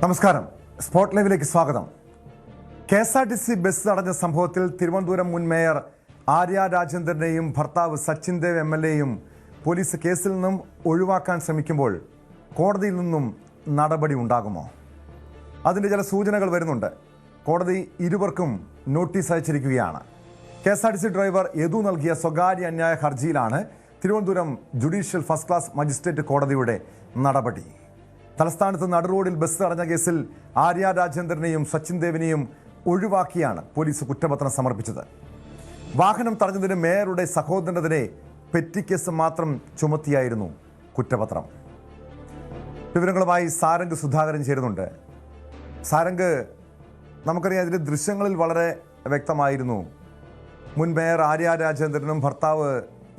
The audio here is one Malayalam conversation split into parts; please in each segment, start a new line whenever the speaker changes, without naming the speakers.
നമസ്കാരം. സ്പോട്ട് ലൈവിലേക്ക് സ്വാഗതം. KSRTC ബസ് തടഞ്ഞ സംഭവത്തിൽ തിരുവനന്തപുരം മുൻ മേയർ ആര്യ രാജേന്ദ്രനെയും ഭർത്താവ് സച്ചിൻ ദേവ് MLAയും പോലീസ് കേസിൽ നിന്നും ഒഴിവാക്കാൻ ശ്രമിക്കുമ്പോൾ കോടതിയിൽ നിന്നും നടപടി ഉണ്ടാകുമോ? അതിൻ്റെ ചില സൂചനകൾ വരുന്നുണ്ട്. കോടതി ഇരുവർക്കും നോട്ടീസ് അയച്ചിരിക്കുകയാണ്. KSRTC ഡ്രൈവർ യദു നൽകിയ സ്വകാര്യ അന്യായ ഹർജിയിലാണ് Thiruvananthapuram judicial first class magistrate കോടതിയുടെ നടപടി. തലസ്ഥാനത്ത് നടുറോഡിൽ ബസ് തടഞ്ഞ കേസിൽ ആര്യ രാജേന്ദ്രനെയും സച്ചിൻ ദേവിനെയും ഒഴിവാക്കിയാണ് പോലീസ് കുറ്റപത്രം സമർപ്പിച്ചത്. വാഹനം തടഞ്ഞതിന് മേയറുടെ സഹോദരനെതിരെ പെറ്റി കേസ് മാത്രം ചുമത്തിയായിരുന്നു കുറ്റപത്രം. വിവരങ്ങളുമായി സാരംഗ് സുധാകരൻ ചേരുന്നുണ്ട്. സാരംഗ്, നമുക്കറിയാം ഇതിൻ്റെ ദൃശ്യങ്ങളിൽ വളരെ വ്യക്തമായിരുന്നു. മുൻ മേയർ ആര്യ രാജേന്ദ്രനും ഭർത്താവ്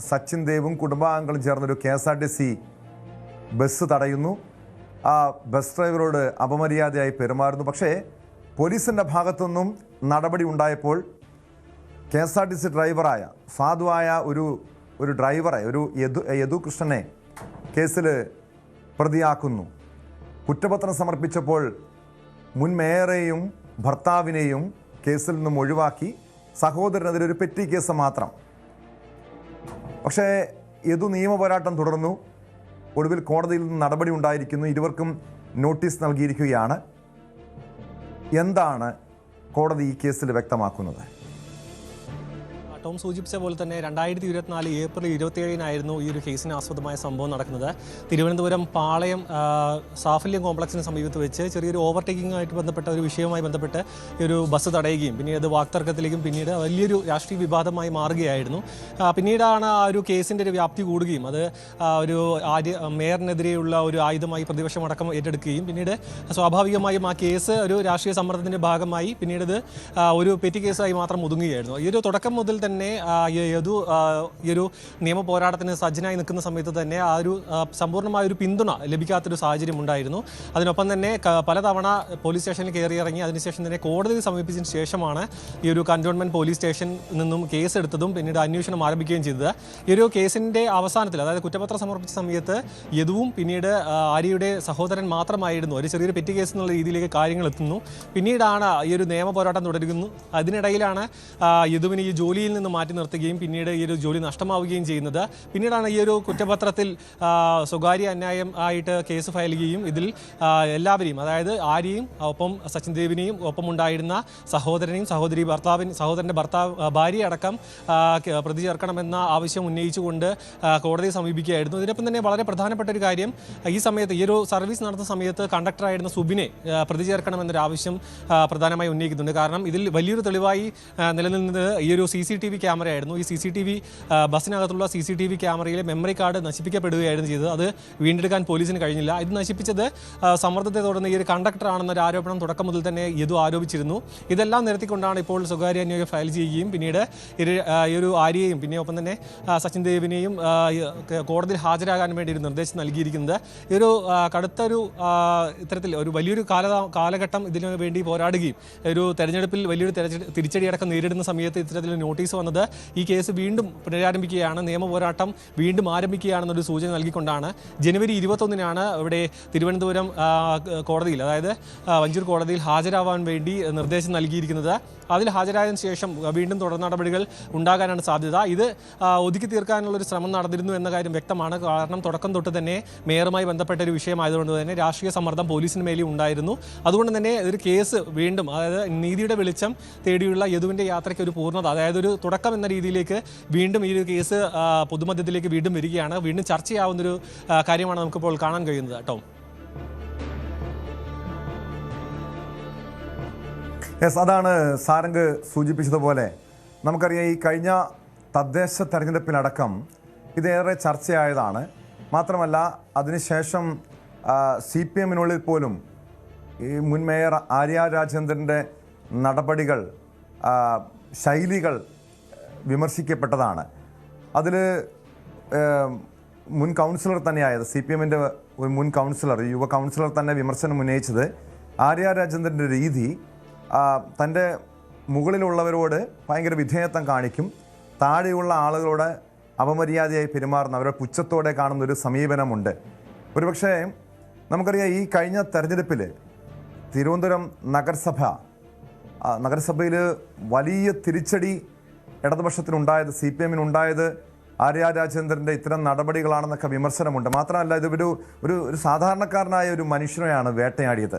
സച്ചിൻ ദേവും കുടുംബാംഗങ്ങളും ചേർന്നൊരു KSRTC ബസ് തടയുന്നു. ആ ബസ് ഡ്രൈവറോട് അപമര്യാദയായി പെരുമാറുന്നു. പക്ഷേ പോലീസിൻ്റെ ഭാഗത്തുനിന്നും നടപടി ഉണ്ടായപ്പോൾ KSRTC ഡ്രൈവറായ സാധുവായ ഒരു ഡ്രൈവറെ, ഒരു യദു കൃഷ്ണനെ കേസിൽ പ്രതിയാക്കുന്നു. കുറ്റപത്രം സമർപ്പിച്ചപ്പോൾ മുൻ മേയറെയും ഭർത്താവിനെയും കേസിൽ നിന്നും ഒഴിവാക്കി. സഹോദരനെതിരെ ഒരു പെറ്റി കേസ് മാത്രം. പക്ഷേ യദു നിയമ പോരാട്ടം തുടർന്നു. ഒടുവിൽ കോടതിയിൽ നിന്ന് നടപടി ഉണ്ടായിരിക്കുന്നു. ഇരുവർക്കും നോട്ടീസ് നൽകിയിരിക്കുകയാണ്. എന്താണ് കോടതി ഈ കേസിൽ വ്യക്തമാക്കുന്നത്?
ടോം സൂചിപ്പിച്ച പോലെ തന്നെ 2024 ഏപ്രിൽ 27-നായിരുന്നു ഈ ഒരു കേസിന് ആസ്പദമായ സംഭവം നടക്കുന്നത്. തിരുവനന്തപുരം പാളയം സാഫല്യം കോംപ്ലക്സിന് സമീപത്ത് വെച്ച് ചെറിയൊരു ഓവർടേക്കിങ്ങുമായിട്ട് ബന്ധപ്പെട്ട ഒരു വിഷയവുമായി ബന്ധപ്പെട്ട് ഈ ഒരു ബസ് തടയുകയും പിന്നീട് അത് വാക്തർക്കത്തിലേക്കും പിന്നീട് വലിയൊരു രാഷ്ട്രീയ വിവാദമായി മാറുകയായിരുന്നു. പിന്നീടാണ് ആ ഒരു കേസിൻ്റെ ഒരു വ്യാപ്തി കൂടുകയും അത് ഒരു മേയറിനെതിരെയുള്ള ഒരു ആയുധമായി പ്രതിപക്ഷമടക്കം ഏറ്റെടുക്കുകയും പിന്നീട് സ്വാഭാവികമായും ആ കേസ് ഒരു രാഷ്ട്രീയ സമ്മർദ്ദത്തിൻ്റെ ഭാഗമായി പിന്നീട് ഇത് ഒരു പെറ്റി കേസായി മാത്രം ഒതുങ്ങുകയായിരുന്നു. ഈ ഒരു തുടക്കം മുതൽ തന്നെ യദു ഈ ഒരു നിയമ പോരാട്ടത്തിന് സജ്ജനായി നിൽക്കുന്ന സമയത്ത് തന്നെ ആ ഒരു സമ്പൂർണ്ണമായ ഒരു പിന്തുണ ലഭിക്കാത്തൊരു സാഹചര്യം ഉണ്ടായിരുന്നു. അതിനൊപ്പം തന്നെ പലതവണ പോലീസ് സ്റ്റേഷനിൽ കയറി ഇറങ്ങി അതിനുശേഷം തന്നെ കോടതിയെ സമീപിച്ചതിന് ശേഷമാണ് ഈ ഒരു കന്റോൺമെൻറ്റ് പോലീസ് സ്റ്റേഷനിൽ നിന്നും കേസ് എടുത്തതും പിന്നീട് അന്വേഷണം ആരംഭിക്കുകയും ചെയ്തത്. ഈ ഒരു കേസിൻ്റെ അവസാനത്തിൽ, അതായത് കുറ്റപത്രം സമർപ്പിച്ച സമയത്ത് യദുവും പിന്നീട് ആര്യയുടെ സഹോദരൻ മാത്രമായിരുന്നു. ഒരു ചെറിയൊരു പെറ്റി കേസ് എന്നുള്ള രീതിയിലേക്ക് കാര്യങ്ങൾ എത്തുന്നു. പിന്നീടാണ് ഈ ഒരു നിയമ പോരാട്ടം തുടരുന്നു. അതിനിടയിലാണ് യദുവിന് ഈ ജോലിയിൽ നിന്ന് മാറ്റി നിർത്തുകയും പിന്നീട് ഈ ഒരു ജോലി നഷ്ടമാവുകയും ചെയ്യുന്നത്. പിന്നീടാണ് ഈ ഒരു കുറ്റപത്രത്തിൽ സ്വകാര്യ അന്യായം ആയിട്ട് കേസ് ഫയൽ ചെയ്യുകയും ഇതിൽ എല്ലാവരെയും, അതായത് ആര്യയും ഒപ്പം സച്ചിൻ ദേവിനെയും ഒപ്പം ഉണ്ടായിരുന്ന സഹോദരനെയും സഹോദരൻ്റെ ഭാര്യയെ അടക്കം പ്രതി ചേർക്കണമെന്ന ആവശ്യം ഉന്നയിച്ചുകൊണ്ട് കോടതിയെ സമീപിക്കുകയായിരുന്നു. ഇതിനൊപ്പം തന്നെ വളരെ പ്രധാനപ്പെട്ട ഒരു കാര്യം, ഈ സമയത്ത് ഈ ഒരു സർവീസ് നടത്തുന്ന സമയത്ത് കണ്ടക്ടറായിരുന്ന സുബിനെ പ്രതി ചേർക്കണമെന്നൊരു ആവശ്യം പ്രധാനമായി ഉന്നയിക്കുന്നുണ്ട്. കാരണം ഇതിൽ വലിയൊരു തെളിവായി നിലനിന്നത് ഈ ഒരു CCTV ക്യാമറയായിരുന്നു. ഈ CCTV ബസ്സിനകത്തുള്ള CCTV ക്യാമറയിലെ മെമ്മറി കാർഡ് നശിപ്പിക്കപ്പെടുകയായിരുന്നു ചെയ്തത്. അത് വീണ്ടെടുക്കാൻ പോലീസിന് കഴിഞ്ഞില്ല. ഇത് നശിപ്പിച്ചത് സമ്മർദ്ദത്തെ തുടർന്ന് ഈ ഒരു കണ്ടക്ടറാണെന്നൊരു ആരോപണം തുടക്കം മുതൽ തന്നെ യദു ആരോപിച്ചിരുന്നു. ഇതെല്ലാം നിരത്തിക്കൊണ്ടാണ് ഇപ്പോൾ സ്വകാര്യ അന്വേഷണം ഫയൽ ചെയ്യുകയും പിന്നീട് ഈ ഒരു ആര്യയെയും പിന്നെ ഒപ്പം തന്നെ സച്ചിൻ ദേവിനെയും കോടതിയിൽ ഹാജരാകാൻ വേണ്ടി ഒരു നിർദ്ദേശം നൽകിയിരിക്കുന്നത്. ഈ ഒരു കടുത്തൊരു ഇത്തരത്തിൽ ഒരു വലിയൊരു കാലഘട്ടം ഇതിനു വേണ്ടി പോരാടുകയും ഒരു തെരഞ്ഞെടുപ്പിൽ വലിയൊരു തിരിച്ചടിയടക്കം നേരിടുന്ന സമയത്ത് ഇത്തരത്തിൽ നോട്ടീസ് വന്നത് ഈ കേസ് വീണ്ടും പുനരാരംഭിക്കുകയാണ്, നിയമ പോരാട്ടം വീണ്ടും ആരംഭിക്കുകയാണെന്നൊരു സൂചന നൽകിക്കൊണ്ടാണ് ജനുവരി 21-നാണ് ഇവിടെ തിരുവനന്തപുരം കോടതിയിൽ, അതായത് വഞ്ചൂർ കോടതിയിൽ ഹാജരാവാൻ വേണ്ടി നിർദ്ദേശം നൽകിയിരിക്കുന്നത്. അതിൽ ഹാജരായതിനു ശേഷം വീണ്ടും തുടർ നടപടികൾ ഉണ്ടാകാനാണ് സാധ്യത. ഇത് ഒതുക്കി തീർക്കാനുള്ളൊരു ശ്രമം നടന്നിരുന്നു എന്ന കാര്യം വ്യക്തമാണ്. കാരണം തുടക്കം തൊട്ട് തന്നെ മേയറുമായി ബന്ധപ്പെട്ട ഒരു വിഷയമായതുകൊണ്ട് തന്നെ രാഷ്ട്രീയ സമ്മർദ്ദം പോലീസിന് മേലെ ഉണ്ടായിരുന്നു. അതുകൊണ്ട് തന്നെ ഒരു കേസ് വീണ്ടും, അതായത് നീതിയുടെ വെളിച്ചം തേടിയുള്ള യദുവിൻ്റെ യാത്രയ്ക്ക് ഒരു പൂർണ്ണത, അതായത് ഒരു തുടക്കം എന്ന രീതിയിലേക്ക് വീണ്ടും ഈ ഒരു കേസ് പൊതുമധ്യത്തിലേക്ക് വീണ്ടും വരികയാണ്. വീണ്ടും ചർച്ചയാവുന്നൊരു കാര്യമാണ് നമുക്കിപ്പോൾ കാണാൻ കഴിയുന്നത്. കേട്ടോ
അതാണ് സാരംഗ് സൂചിപ്പിച്ചതുപോലെ. നമുക്കറിയാം ഈ കഴിഞ്ഞ തദ്ദേശ തെരഞ്ഞെടുപ്പിലടക്കം ഇതേറെ ചർച്ചയായതാണ്. മാത്രമല്ല അതിനുശേഷം CPM-നുള്ളിൽ പോലും ഈ മുൻ മേയർ ആര്യ രാജേന്ദ്രൻ്റെ നടപടികൾ, ശൈലികൾ വിമർശിക്കപ്പെട്ടതാണ്. അതിൽ മുൻ കൗൺസിലർ തന്നെയായത് CPM-ൻ്റെ ഒരു മുൻ കൗൺസിലർ, യുവ കൗൺസിലർ തന്നെ വിമർശനം ഉന്നയിച്ചത് ആര്യ രാജേന്ദ്രൻ്റെ രീതി തൻ്റെ മുകളിലുള്ളവരോട് ഭയങ്കര വിധേയത്വം കാണിക്കും, താഴെയുള്ള ആളുകളോട് അപമര്യാദയായി പെരുമാറുന്ന, അവരുടെ പുച്ഛത്തോടെ കാണുന്നൊരു സമീപനമുണ്ട്. ഒരുപക്ഷേ നമുക്കറിയാം ഈ കഴിഞ്ഞ തെരഞ്ഞെടുപ്പിൽ തിരുവനന്തപുരം നഗരസഭയിൽ വലിയ തിരിച്ചടി ഇടതുപക്ഷത്തിനുണ്ടായത്, CPM-നുണ്ടായത് ആര്യ രാജേന്ദ്രൻ്റെ ഇത്തരം നടപടികളാണെന്നൊക്കെ വിമർശനമുണ്ട്. മാത്രമല്ല, ഒരു സാധാരണക്കാരനായ ഒരു മനുഷ്യനെയാണ് വേട്ടയാടിയത്.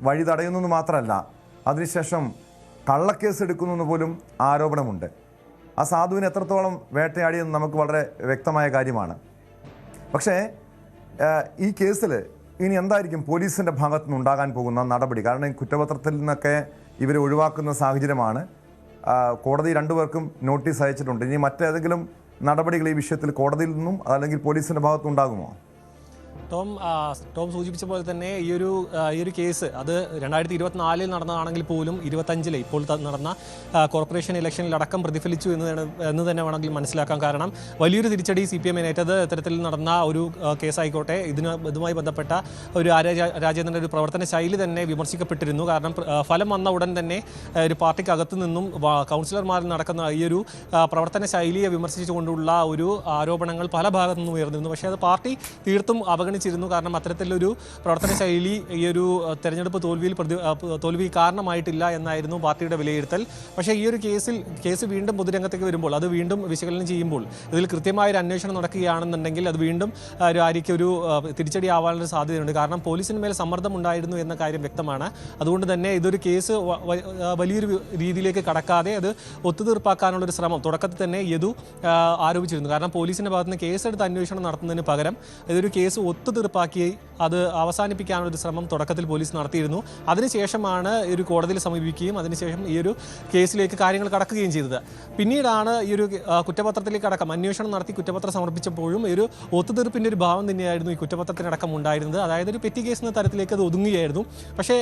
വഴി തടയുന്നെന്ന് മാത്രമല്ല, അതിനുശേഷം കള്ളക്കേസ് എടുക്കുന്നു പോലും ആരോപണമുണ്ട്. ആ സാധുവിനെ എത്രത്തോളം വേട്ടയാടിയെന്ന് നമുക്ക് വളരെ വ്യക്തമായ കാര്യമാണ്. പക്ഷേ ഈ കേസിൽ ഇനി എന്തായിരിക്കും പോലീസിൻ്റെ ഭാഗത്തു നിന്നുണ്ടാകാൻ പോകുന്ന നടപടി? കാരണം ഈ കുറ്റപത്രത്തിൽ നിന്നൊക്കെ ഇവരെ ഒഴിവാക്കുന്ന സാഹചര്യമാണ്. കോടതി രണ്ടുപേർക്കും നോട്ടീസ് അയച്ചിട്ടുണ്ട്. ഇനി മറ്റേതെങ്കിലും നടപടികൾ ഈ വിഷയത്തിൽ കോടതിയിൽ നിന്നും അല്ലെങ്കിൽ പോലീസിൻ്റെ ഭാഗത്തുനിന്നും ഉണ്ടാകുമോ?
ടോം സൂചിപ്പിച്ച പോലെ തന്നെ ഈ ഒരു കേസ് അത് 2024 നടന്നതാണെങ്കിൽ പോലും 25 ഇപ്പോൾ നടന്ന കോർപ്പറേഷൻ ഇലക്ഷനിലടക്കം പ്രതിഫലിച്ചു എന്ന് തന്നെ വേണമെങ്കിൽ മനസ്സിലാക്കാം. കാരണം വലിയൊരു തിരിച്ചടി CPM-നേറ്റത് ഇത്തരത്തിൽ നടന്ന ഒരു കേസായിക്കോട്ടെ, ഇതുമായി ബന്ധപ്പെട്ട ഒരു രാജേന്ദ്രൻ്റെ ഒരു പ്രവർത്തന ശൈലി തന്നെ വിമർശിക്കപ്പെട്ടിരുന്നു. കാരണം ഫലം വന്ന ഉടൻ തന്നെ ഒരു പാർട്ടിക്കകത്തു നിന്നും കൗൺസിലർമാരിൽ നടക്കുന്ന ഈ ഒരു പ്രവർത്തന ശൈലിയെ വിമർശിച്ചുകൊണ്ടുള്ള ഒരു ആരോപണങ്ങൾ പല ഭാഗത്തു നിന്നും ഉയർന്നിരുന്നു. പക്ഷേ അത് പാർട്ടി തീർത്തും അവഗണിച്ചിരുന്നു. കാരണം അത്തരത്തിലൊരു പ്രവർത്തന ശൈലി ഈ ഒരു തെരഞ്ഞെടുപ്പ് തോൽവി കാരണമായിട്ടില്ല എന്നായിരുന്നു പാർട്ടിയുടെ വിലയിരുത്തൽ. പക്ഷേ ഈ ഒരു കേസ് വീണ്ടും പൊതുരംഗത്തേക്ക് വരുമ്പോൾ, അത് വീണ്ടും വിശകലനം ചെയ്യുമ്പോൾ, ഇതിൽ കൃത്യമായൊരു അന്വേഷണം നടക്കുകയാണെന്നുണ്ടെങ്കിൽ അത് വീണ്ടും ഒരു തിരിച്ചടി ആവാനുള്ള സാധ്യതയുണ്ട്. കാരണം പോലീസിന് മേൽ സമ്മർദ്ദം ഉണ്ടായിരുന്നു എന്ന കാര്യം വ്യക്തമാണ്. അതുകൊണ്ട് തന്നെ ഇതൊരു കേസ് വലിയൊരു രീതിയിലേക്ക് കടക്കാതെ അത് ഒത്തുതീർപ്പാക്കാനുള്ളൊരു ശ്രമം തുടക്കത്തിൽ തന്നെ യദു ആരോപിച്ചിരുന്നു. കാരണം പോലീസിൻ്റെ ഭാഗത്തുനിന്ന് കേസെടുത്ത് അന്വേഷണം നടത്തുന്നതിന് പകരം ഇതൊരു കേസ് ഒത്തുതീർപ്പാക്കി അത് അവസാനിപ്പിക്കാനുള്ളൊരു ശ്രമം തുടക്കത്തിൽ പോലീസ് നടത്തിയിരുന്നു. അതിനുശേഷമാണ് ഒരു കോടതിയിൽ സമീപിക്കുകയും അതിനുശേഷം ഈ ഒരു കേസിലേക്ക് കാര്യങ്ങൾ കടക്കുകയും ചെയ്തത്. പിന്നീടാണ് ഈ ഒരു കുറ്റപത്രത്തിലേക്ക് അടക്കം അന്വേഷണം നടത്തി കുറ്റപത്രം സമർപ്പിച്ചപ്പോഴും ഒരു ഒത്തുതീർപ്പിൻ്റെ ഒരു ഭാവം തന്നെയായിരുന്നു ഈ കുറ്റപത്രത്തിനടക്കം ഉണ്ടായിരുന്നത്. അതായത് ഒരു പെറ്റി കേസ് എന്ന തരത്തിലേക്ക് അത് ഒതുങ്ങുകയായിരുന്നു. പക്ഷേ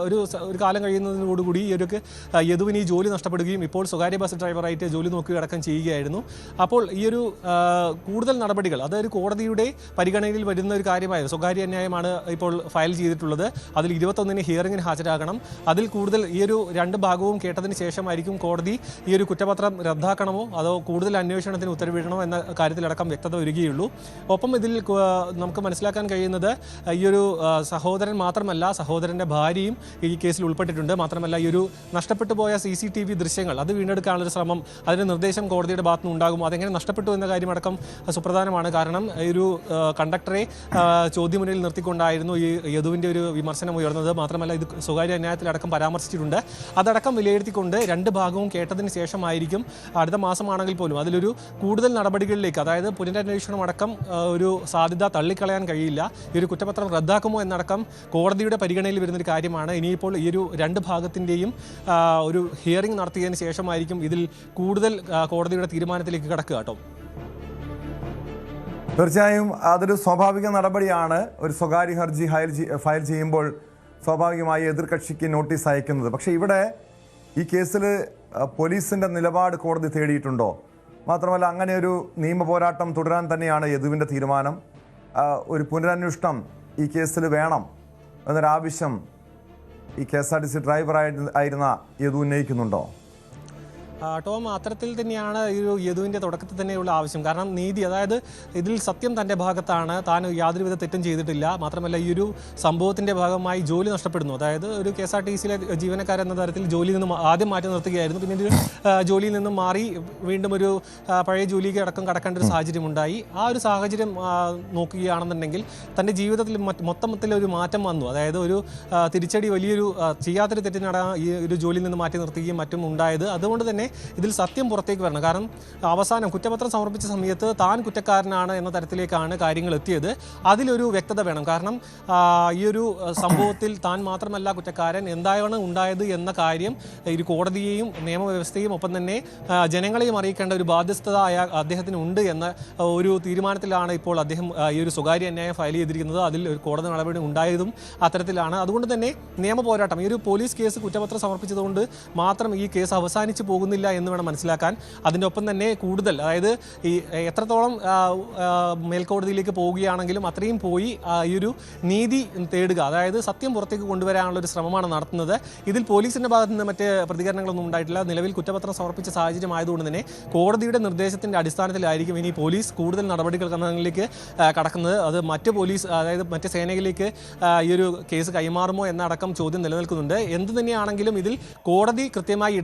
ഒരു കാലം കഴിയുന്നതിനോടുകൂടി ഈ ഒരു യദുവിന് ഈ ജോലി നഷ്ടപ്പെടുകയും ഇപ്പോൾ സ്വകാര്യ ബസ് ഡ്രൈവറായിട്ട് ജോലി നോക്കുക അടക്കം ചെയ്യുകയായിരുന്നു. അപ്പോൾ ഈ ഒരു കൂടുതൽ നടപടികൾ അതൊരു കോടതിയുടെ പരിഗണനയിൽ വരുന്ന ഒരു കാര്യമായിരുന്നു. സ്വകാര്യ അന്യായമാണ് ഇപ്പോൾ ഫയൽ ചെയ്തിട്ടുള്ളത്. അതിൽ 21-ന് ഹിയറിംഗിന് ഹാജരാകണം. അതിൽ കൂടുതൽ ഈ ഒരു രണ്ട് ഭാഗവും കേട്ടതിന് ശേഷമായിരിക്കും കോടതി ഈ ഒരു കുറ്റപത്രം റദ്ദാക്കണമോ അതോ കൂടുതൽ അന്വേഷണത്തിന് ഉത്തരവിടണോ എന്ന കാര്യത്തിലടക്കം വ്യക്തത വരികയുള്ളൂ. ഒപ്പം ഇതിൽ നമുക്ക് മനസ്സിലാക്കാൻ കഴിയുന്നത് ഈ ഒരു സഹോദരൻ മാത്രമല്ല, സഹോദരൻ്റെ ഭാര്യയും ഈ കേസിൽ ഉൾപ്പെട്ടിട്ടുണ്ട്. മാത്രമല്ല ഈ ഒരു നഷ്ടപ്പെട്ടു പോയ CCTV ദൃശ്യങ്ങൾ അത് വീണ്ടെടുക്കാനുള്ളൊരു ശ്രമം, അതിന് നിർദ്ദേശം കോടതിയുടെ ഭാഗത്തുനിന്ന് ഉണ്ടാകുമോ, അതെങ്ങനെ നഷ്ടപ്പെട്ടു എന്ന കാര്യമടക്കം സുപ്രധാനമാണ്. കാരണം ഈ ഒരു കണ്ടക്ടറെ ചോദ്യമുനയിൽ നിർത്തിക്കൊണ്ടായിരുന്നു ഈ യദുവിൻ്റെ ഒരു വിമർശനം ഉയർന്നത്. മാത്രമല്ല ഇത് സ്വകാര്യ അന്യായത്തിലടക്കം പരാമർശിച്ചിട്ടുണ്ട്. അതടക്കം വിലയിരുത്തിക്കൊണ്ട് രണ്ട് ഭാഗവും കേട്ടതിന് ശേഷമായിരിക്കും അടുത്ത മാസമാണെങ്കിൽ പോലും അതിലൊരു കൂടുതൽ നടപടികളിലേക്ക്, അതായത് പുനരന്വേഷണം അടക്കം ഒരു സാധ്യത തള്ളിക്കളയാൻ കഴിയില്ല. ഈ ഒരു കുറ്റപത്രം റദ്ദാക്കുമോ എന്നടക്കം കോടതിയുടെ പരിഗണനയിൽ വരുന്നൊരു കാര്യമാണ്. ഇനിയിപ്പോൾ ഈ ഒരു രണ്ട് ഭാഗത്തിൻ്റെയും ഒരു ഹിയറിംഗ് നടത്തിയതിന് ശേഷമായിരിക്കും ഇതിൽ കൂടുതൽ കോടതിയുടെ തീരുമാനത്തിലേക്ക് കടക്കുക കേട്ടോ.
തീർച്ചയായും അതൊരു സ്വാഭാവിക നടപടിയാണ്. ഒരു സ്വകാര്യ ഹർജി ഫയൽ ചെയ്യുമ്പോൾ സ്വാഭാവികമായി എതിർകക്ഷിക്ക് നോട്ടീസ് അയക്കുന്നത്. പക്ഷേ ഇവിടെ ഈ കേസിൽ പോലീസിൻ്റെ നിലപാട് കോടതി തേടിയിട്ടുണ്ടോ? മാത്രമല്ല അങ്ങനെ ഒരു നിയമ പോരാട്ടം തുടരാൻ തന്നെയാണ് യദുവിൻ്റെ തീരുമാനം. ഒരു പുനരന്വേഷണം ഈ കേസിൽ വേണം എന്നൊരാവശ്യം ഈ KSRTC ഡ്രൈവറായിരുന്ന യദു ഉന്നയിക്കുന്നുണ്ടോ?
ടോം, അത്തരത്തിൽ തന്നെയാണ് ഈ ഒരു യദുവിൻ്റെ തുടക്കത്തിൽ തന്നെയുള്ള ആവശ്യം. കാരണം നീതി, അതായത് ഇതിൽ സത്യം തൻ്റെ ഭാഗത്താണ്, താൻ യാതൊരുവിധ തെറ്റും ചെയ്തിട്ടില്ല. മാത്രമല്ല ഈ ഒരു സംഭവത്തിൻ്റെ ഭാഗമായി ജോലി നഷ്ടപ്പെടുന്നു. അതായത് ഒരു KSRTC-യിലെ ജീവനക്കാരെന്ന തരത്തിൽ ജോലിയിൽ നിന്നും ആദ്യം മാറ്റി നിർത്തുകയായിരുന്നു. പിന്നീട് ജോലിയിൽ നിന്നും മാറി വീണ്ടും ഒരു പഴയ ജോലിക്ക് അടക്കം കടക്കേണ്ട ഒരു സാഹചര്യമുണ്ടായി. ആ ഒരു സാഹചര്യം നോക്കുകയാണെന്നുണ്ടെങ്കിൽ തൻ്റെ ജീവിതത്തിൽ മൊത്തത്തിലൊരു മാറ്റം വന്നു. അതായത് ഒരു തിരിച്ചടി, വലിയൊരു ചെയ്യാത്തൊരു തെറ്റിനാണ് ഈ ഒരു ജോലിയിൽ നിന്ന് മാറ്റി നിർത്തുകയും മറ്റും ഉണ്ടായത്. അതുകൊണ്ട് തന്നെ ഇതിൽ സത്യം പുറത്തേക്ക് വരണം. കാരണം അവസാനം കുറ്റപത്രം സമർപ്പിച്ച സമയത്ത് താൻ കുറ്റക്കാരനാണ് എന്ന തരത്തിലേക്കാണ് കാര്യങ്ങൾ എത്തിയത്. അതിലൊരു വ്യക്തത വേണം. കാരണം ഈ ഒരു സംഭവത്തിൽ താൻ മാത്രമല്ല കുറ്റക്കാരൻ, എന്താണ് ഉണ്ടായത് എന്ന കാര്യം ഒരു കോടതിയെയും നിയമവ്യവസ്ഥയും ഒപ്പം തന്നെ ജനങ്ങളെയും അറിയിക്കേണ്ട ഒരു ബാധ്യസ്ഥത അദ്ദേഹത്തിന് ഉണ്ട് എന്ന ഒരു തീരുമാനത്തിലാണ് ഇപ്പോൾ അദ്ദേഹം ഈ ഒരു സ്വകാര്യ അന്യായം ഫയൽ ചെയ്തിരിക്കുന്നത്. അതിൽ ഒരു കോടതി നടപടി ഉണ്ടായതും അത്തരത്തിലാണ്. അതുകൊണ്ട് തന്നെ നിയമ പോരാട്ടം, ഈ ഒരു പോലീസ് കേസ് കുറ്റപത്രം സമർപ്പിച്ചതുകൊണ്ട് മാത്രം ഈ കേസ് അവസാനിച്ച് പോകുന്നില്ല പോകുന്നില്ല എന്ന് വേണം മനസ്സിലാക്കാൻ. അതിൻ്റെ ഒപ്പം തന്നെ കൂടുതൽ, അതായത് ഈ എത്രത്തോളം മേൽക്കോടതിയിലേക്ക് പോവുകയാണെങ്കിലും അത്രയും പോയി ഈ ഒരു നീതി തേടുക, അതായത് സത്യം പുറത്തേക്ക് കൊണ്ടുവരാനുള്ള ഒരു ശ്രമമാണ് നടത്തുന്നത്. ഇതിൽ പോലീസിൻ്റെ ഭാഗത്ത് നിന്ന് മറ്റ് പ്രതികരണങ്ങളൊന്നും ഉണ്ടായിട്ടില്ല. നിലവിൽ കുറ്റപത്രം സമർപ്പിച്ച സാഹചര്യം ആയതുകൊണ്ട് തന്നെ കോടതിയുടെ നിർദ്ദേശത്തിൻ്റെ അടിസ്ഥാനത്തിലായിരിക്കും ഇനി പോലീസ് കൂടുതൽ നടപടികളിലേക്ക് കടക്കുന്നത്. അത് മറ്റ് പോലീസ്, അതായത് മറ്റ് സേനയിലേക്ക് ഈ ഒരു കേസ് കൈമാറുമോ എന്നടക്കം ചോദ്യം നിലനിൽക്കുന്നുണ്ട്. എന്ത് തന്നെയാണെങ്കിലും ഇതിൽ കോടതി കൃത്യമായി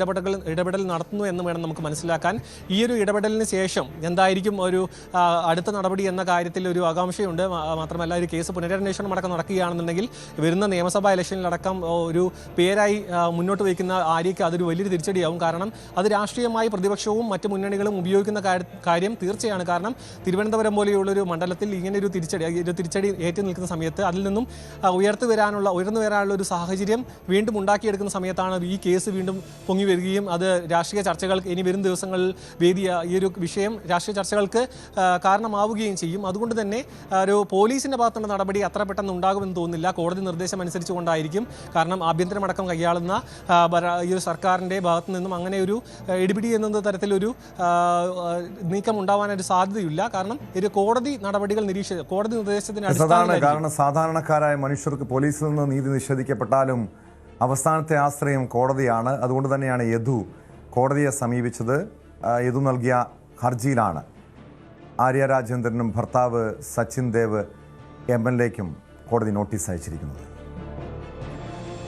ഇടപെടൽ നടത്തുന്നു എന്ന് വേണം നമുക്ക് മനസ്സിലാക്കാൻ. ഈ ഒരു ഇടപെടലിന് ശേഷം എന്തായിരിക്കും ഒരു അടുത്ത നടപടി എന്ന കാര്യത്തിൽ ഒരു ആകാംക്ഷയുണ്ട്. മാത്രമല്ല ഒരു കേസ് പുനരന്വേഷണം അടക്കം നടക്കുകയാണെന്നുണ്ടെങ്കിൽ വരുന്ന നിയമസഭാ ഇലക്ഷനിലടക്കം ഒരു പേരായി മുന്നോട്ട് വയ്ക്കുന്ന ആര്യയ്ക്ക് അതൊരു വലിയൊരു തിരിച്ചടിയാവും. കാരണം അത് രാഷ്ട്രീയമായി പ്രതിപക്ഷവും മറ്റ് മുന്നണികളും ഉപയോഗിക്കുന്ന കാര്യം തീർച്ചയാണ്. കാരണം തിരുവനന്തപുരം പോലെയുള്ളൊരു മണ്ഡലത്തിൽ ഇങ്ങനെ ഒരു തിരിച്ചടി ഏറ്റു നിൽക്കുന്ന സമയത്ത് അതിൽ നിന്നും ഉയർന്നു വരാനുള്ള ഒരു സാഹചര്യം വീണ്ടും ഉണ്ടാക്കിയെടുക്കുന്ന സമയത്താണ് ഈ കേസ് വീണ്ടും പൊങ്ങി വരികയും അത് രാഷ്ട്രീയ ചർച്ചകൾക്ക് ഇനി വരും ദിവസങ്ങളിൽ ഈ ഒരു വിഷയം രാഷ്ട്രീയ ചർച്ചകൾക്ക് കാരണമാവുകയും ചെയ്യും. അതുകൊണ്ട് തന്നെ ഒരു പോലീസിൻ്റെ ഭാഗത്തുള്ള നടപടി അത്ര പെട്ടെന്ന് ഉണ്ടാകുമെന്ന് തോന്നുന്നില്ല. കോടതി നിർദ്ദേശം അനുസരിച്ചുകൊണ്ടായിരിക്കും. കാരണം ആഭ്യന്തരമടക്കം കൈയാളുന്ന ഈ ഒരു സർക്കാരിൻ്റെ ഭാഗത്തു നിന്നും അങ്ങനെ ഒരു ഇടിപിടി എന്ന തരത്തിലൊരു നീക്കം ഉണ്ടാവാനൊരു സാധ്യതയില്ല. കാരണം ഒരു കോടതി നടപടികൾ കോടതി നിർദ്ദേശത്തിന് അടിസ്ഥാനത്തിൽ,
കാരണം സാധാരണക്കാരായ മനുഷ്യർക്ക് പോലീസിൽ നിന്ന് നീതി നിഷേധിക്കപ്പെട്ടാലും അവസാനത്തെ ആശ്രയം കോടതിയാണ്. അതുകൊണ്ട് തന്നെയാണ് യദു കോടതിയെ സമീപിച്ചത്. യദു നൽകിയ ഹർജിയിലാണ് ആര്യ രാജേന്ദ്രനും ഭർത്താവ് സച്ചിൻ ദേവ് MLAയ്ക്കും കോടതി നോട്ടീസ് അയച്ചിരിക്കുന്നത്.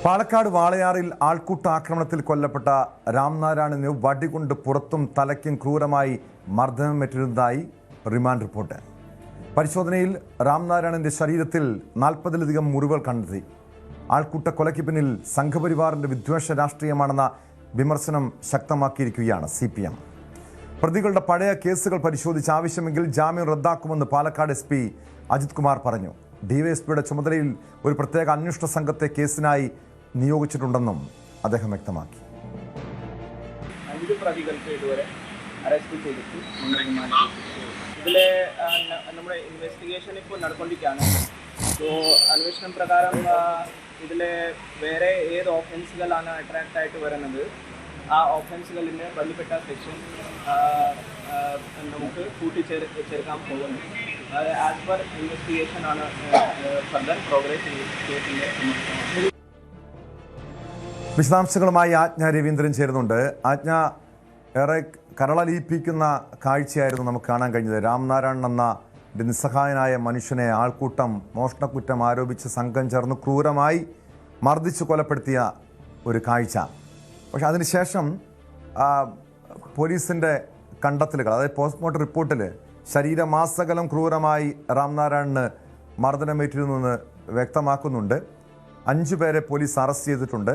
പാലക്കാട് വാളയാറിൽ ആൾക്കൂട്ട ആക്രമണത്തിൽ കൊല്ലപ്പെട്ട രാംനാരായണന് വടികൊണ്ട് പുറത്തും തലയ്ക്കും ക്രൂരമായി മർദ്ദനമേറ്റിരുന്നതായി റിമാൻഡ് റിപ്പോർട്ട്. പരിശോധനയിൽ രാംനാരായണന്റെ ശരീരത്തിൽ 40-ലധികം മുറിവുകൾ കണ്ടെത്തി. ആൾക്കൂട്ട കൊലയ്ക്ക് പിന്നിൽ സംഘപരിവാറിന്റെ വിദ്വേഷ രാഷ്ട്രീയമാണെന്ന വിമർശനം ശക്തമാക്കിയിരിക്കുകയാണ് CPM. പ്രതികളുടെ പഴയ കേസുകൾ പരിശോധിച്ച് ആവശ്യമെങ്കിൽ ജാമ്യം റദ്ദാക്കുമെന്ന് പാലക്കാട് SP അജിത് കുമാർ പറഞ്ഞു. DYSPയുടെ ചുമതലയിൽ ഒരു പ്രത്യേക അന്വേഷണ സംഘത്തെ കേസിനായി നിയോഗിച്ചിട്ടുണ്ടെന്നും അദ്ദേഹം വ്യക്തമാക്കി.
5 പ്രതികൾക്ക് ഇതുവരെ അറസ്റ്റ് ചെയ്തിട്ട് ഇതിലെ നമ്മുടെ ഇൻവെസ്റ്റിഗേഷൻ ഇപ്പോൾ നടക്കൊണ്ടിരിക്കുകയാണ്. സോ അന്വേഷണം പ്രകാരം ഇതിലെ വേറെ ഏത് ഓഫൻസുകളാണ് അട്രാക്റ്റ് ആയിട്ട് വരുന്നത്, ആ ഓഫൻസുകളിന് ബന്ധപ്പെട്ട സെക്ഷൻ നമുക്ക് കൂട്ടിച്ചേർക്കാൻ പോകുന്നു. ആസ് പെർ ഇൻവെസ്റ്റിഗേഷൻ ആണ് ഫർദർ പ്രോഗ്രസ് കേസിൻ്റെ.
വിശദാംശങ്ങളുമായി ആജ്ഞ രവീന്ദ്രൻ ചേരുന്നുണ്ട്. ആജ്ഞ, ഏറെ കരളലിയിപ്പിക്കുന്ന കാഴ്ചയായിരുന്നു നമുക്ക് കാണാൻ കഴിഞ്ഞത്. രാംനാരായണൻ എന്ന നിസ്സഹായനായ മനുഷ്യനെ ആൾക്കൂട്ടം മോഷണക്കുറ്റം ആരോപിച്ച് സംഘം ചേർന്ന് ക്രൂരമായി മർദ്ദിച്ച് കൊലപ്പെടുത്തിയ ഒരു കാഴ്ച. പക്ഷെ അതിനുശേഷം പോലീസിൻ്റെ കണ്ടെത്തലുകൾ, അതായത് പോസ്റ്റ്മോർട്ടം റിപ്പോർട്ടിൽ ശരീരമാസകലം ക്രൂരമായി രാംനാരായണന് മർദ്ദനമേറ്റിരുന്നുവെന്ന് വ്യക്തമാക്കുന്നുണ്ട്. 5 പേരെ പോലീസ് അറസ്റ്റ് ചെയ്തിട്ടുണ്ട്.